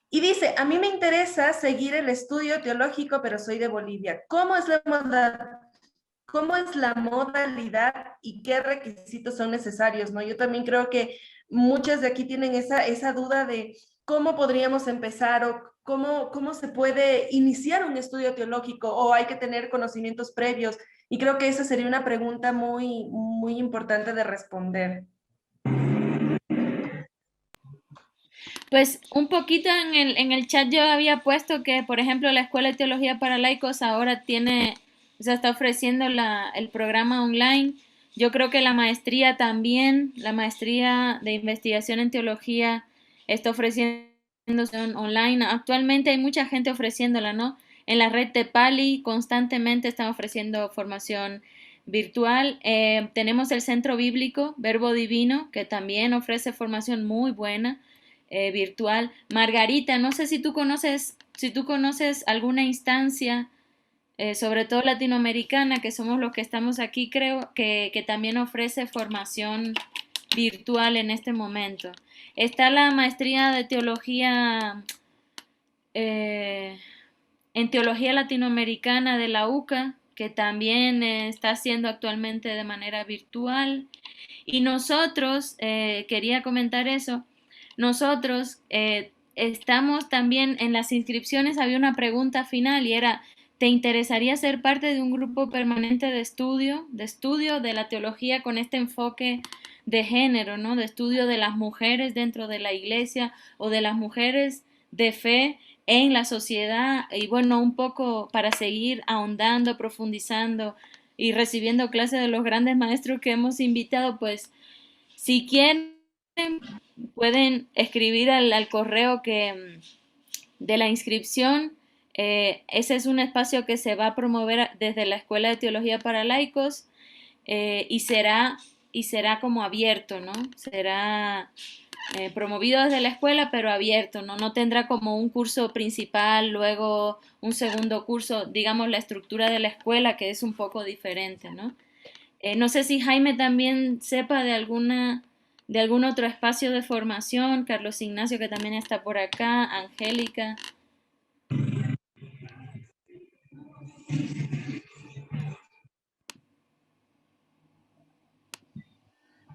Y dice, a mí me interesa seguir el estudio teológico, pero soy de Bolivia. ¿Cómo es la modalidad y qué requisitos son necesarios, ¿no? Yo también creo que muchas de aquí tienen esa duda de cómo podríamos empezar o cómo se puede iniciar un estudio teológico o hay que tener conocimientos previos. Y creo que esa sería una pregunta muy importante de responder. Pues un poquito en el chat yo había puesto que, por ejemplo, la Escuela de Teología para Laicos ahora está ofreciendo el programa online. Yo creo que la maestría también, la maestría de investigación en teología está ofreciéndose online. Actualmente hay mucha gente ofreciéndola, ¿no? En la red de Pali constantemente están ofreciendo formación virtual. Tenemos el Centro Bíblico Verbo Divino, que también ofrece formación muy buena. Virtual. Margarita, no sé si tú conoces alguna instancia, sobre todo latinoamericana, que somos los que estamos aquí, creo, que también ofrece formación virtual en este momento. Está la maestría de teología, en teología latinoamericana de la UCA, que también está haciendo actualmente de manera virtual. Y nosotros, quería comentar eso, nosotros estamos también en las inscripciones, había una pregunta final y era, ¿te interesaría ser parte de un grupo permanente de estudio de la teología con este enfoque de género, ¿no? De estudio de las mujeres dentro de la iglesia o de las mujeres de fe en la sociedad? Y bueno, un poco para seguir ahondando, profundizando y recibiendo clases de los grandes maestros que hemos invitado, pues si quieren pueden escribir al correo de la inscripción. Ese es un espacio que se va a promover desde la Escuela de Teología para Laicos, y será como abierto, ¿no? Será promovido desde la escuela, pero abierto, ¿no? No tendrá como un curso principal, luego un segundo curso, digamos la estructura de la escuela, que es un poco diferente, ¿no? No sé si Jaime también sepa de algún otro espacio de formación, Carlos Ignacio, que también está por acá, Angélica.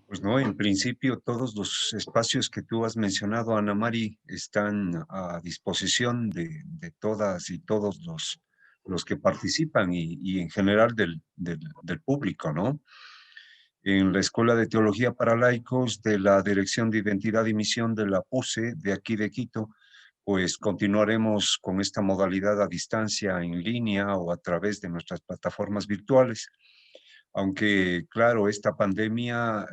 Pues no, en principio todos los espacios que tú has mencionado, Ana Mari, están a disposición de todas y todos los que participan y en general del público, ¿no? En la Escuela de Teología para Laicos de la Dirección de Identidad y Misión de la PUSE de aquí de Quito, pues continuaremos con esta modalidad a distancia, en línea o a través de nuestras plataformas virtuales. Aunque, claro, esta pandemia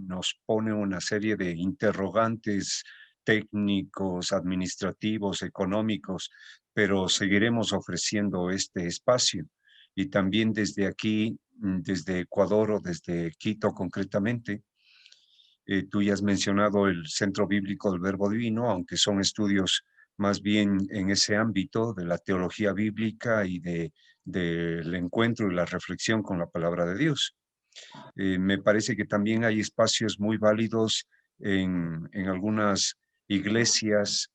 nos pone una serie de interrogantes técnicos, administrativos, económicos, pero seguiremos ofreciendo este espacio. Y también desde aquí, desde Ecuador o desde Quito concretamente, tú ya has mencionado el Centro Bíblico del Verbo Divino, aunque son estudios más bien en ese ámbito de la teología bíblica y del encuentro y la reflexión con la palabra de Dios. Me parece que también hay espacios muy válidos en algunas iglesias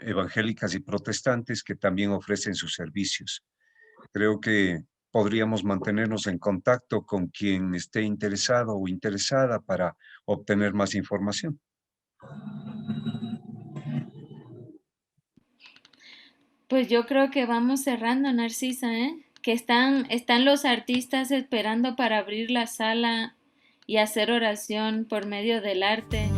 evangélicas y protestantes que también ofrecen sus servicios. Creo que podríamos mantenernos en contacto con quien esté interesado o interesada para obtener más información. Pues yo creo que vamos cerrando, Narcisa, ¿eh? Que están los artistas esperando para abrir la sala y hacer oración por medio del arte.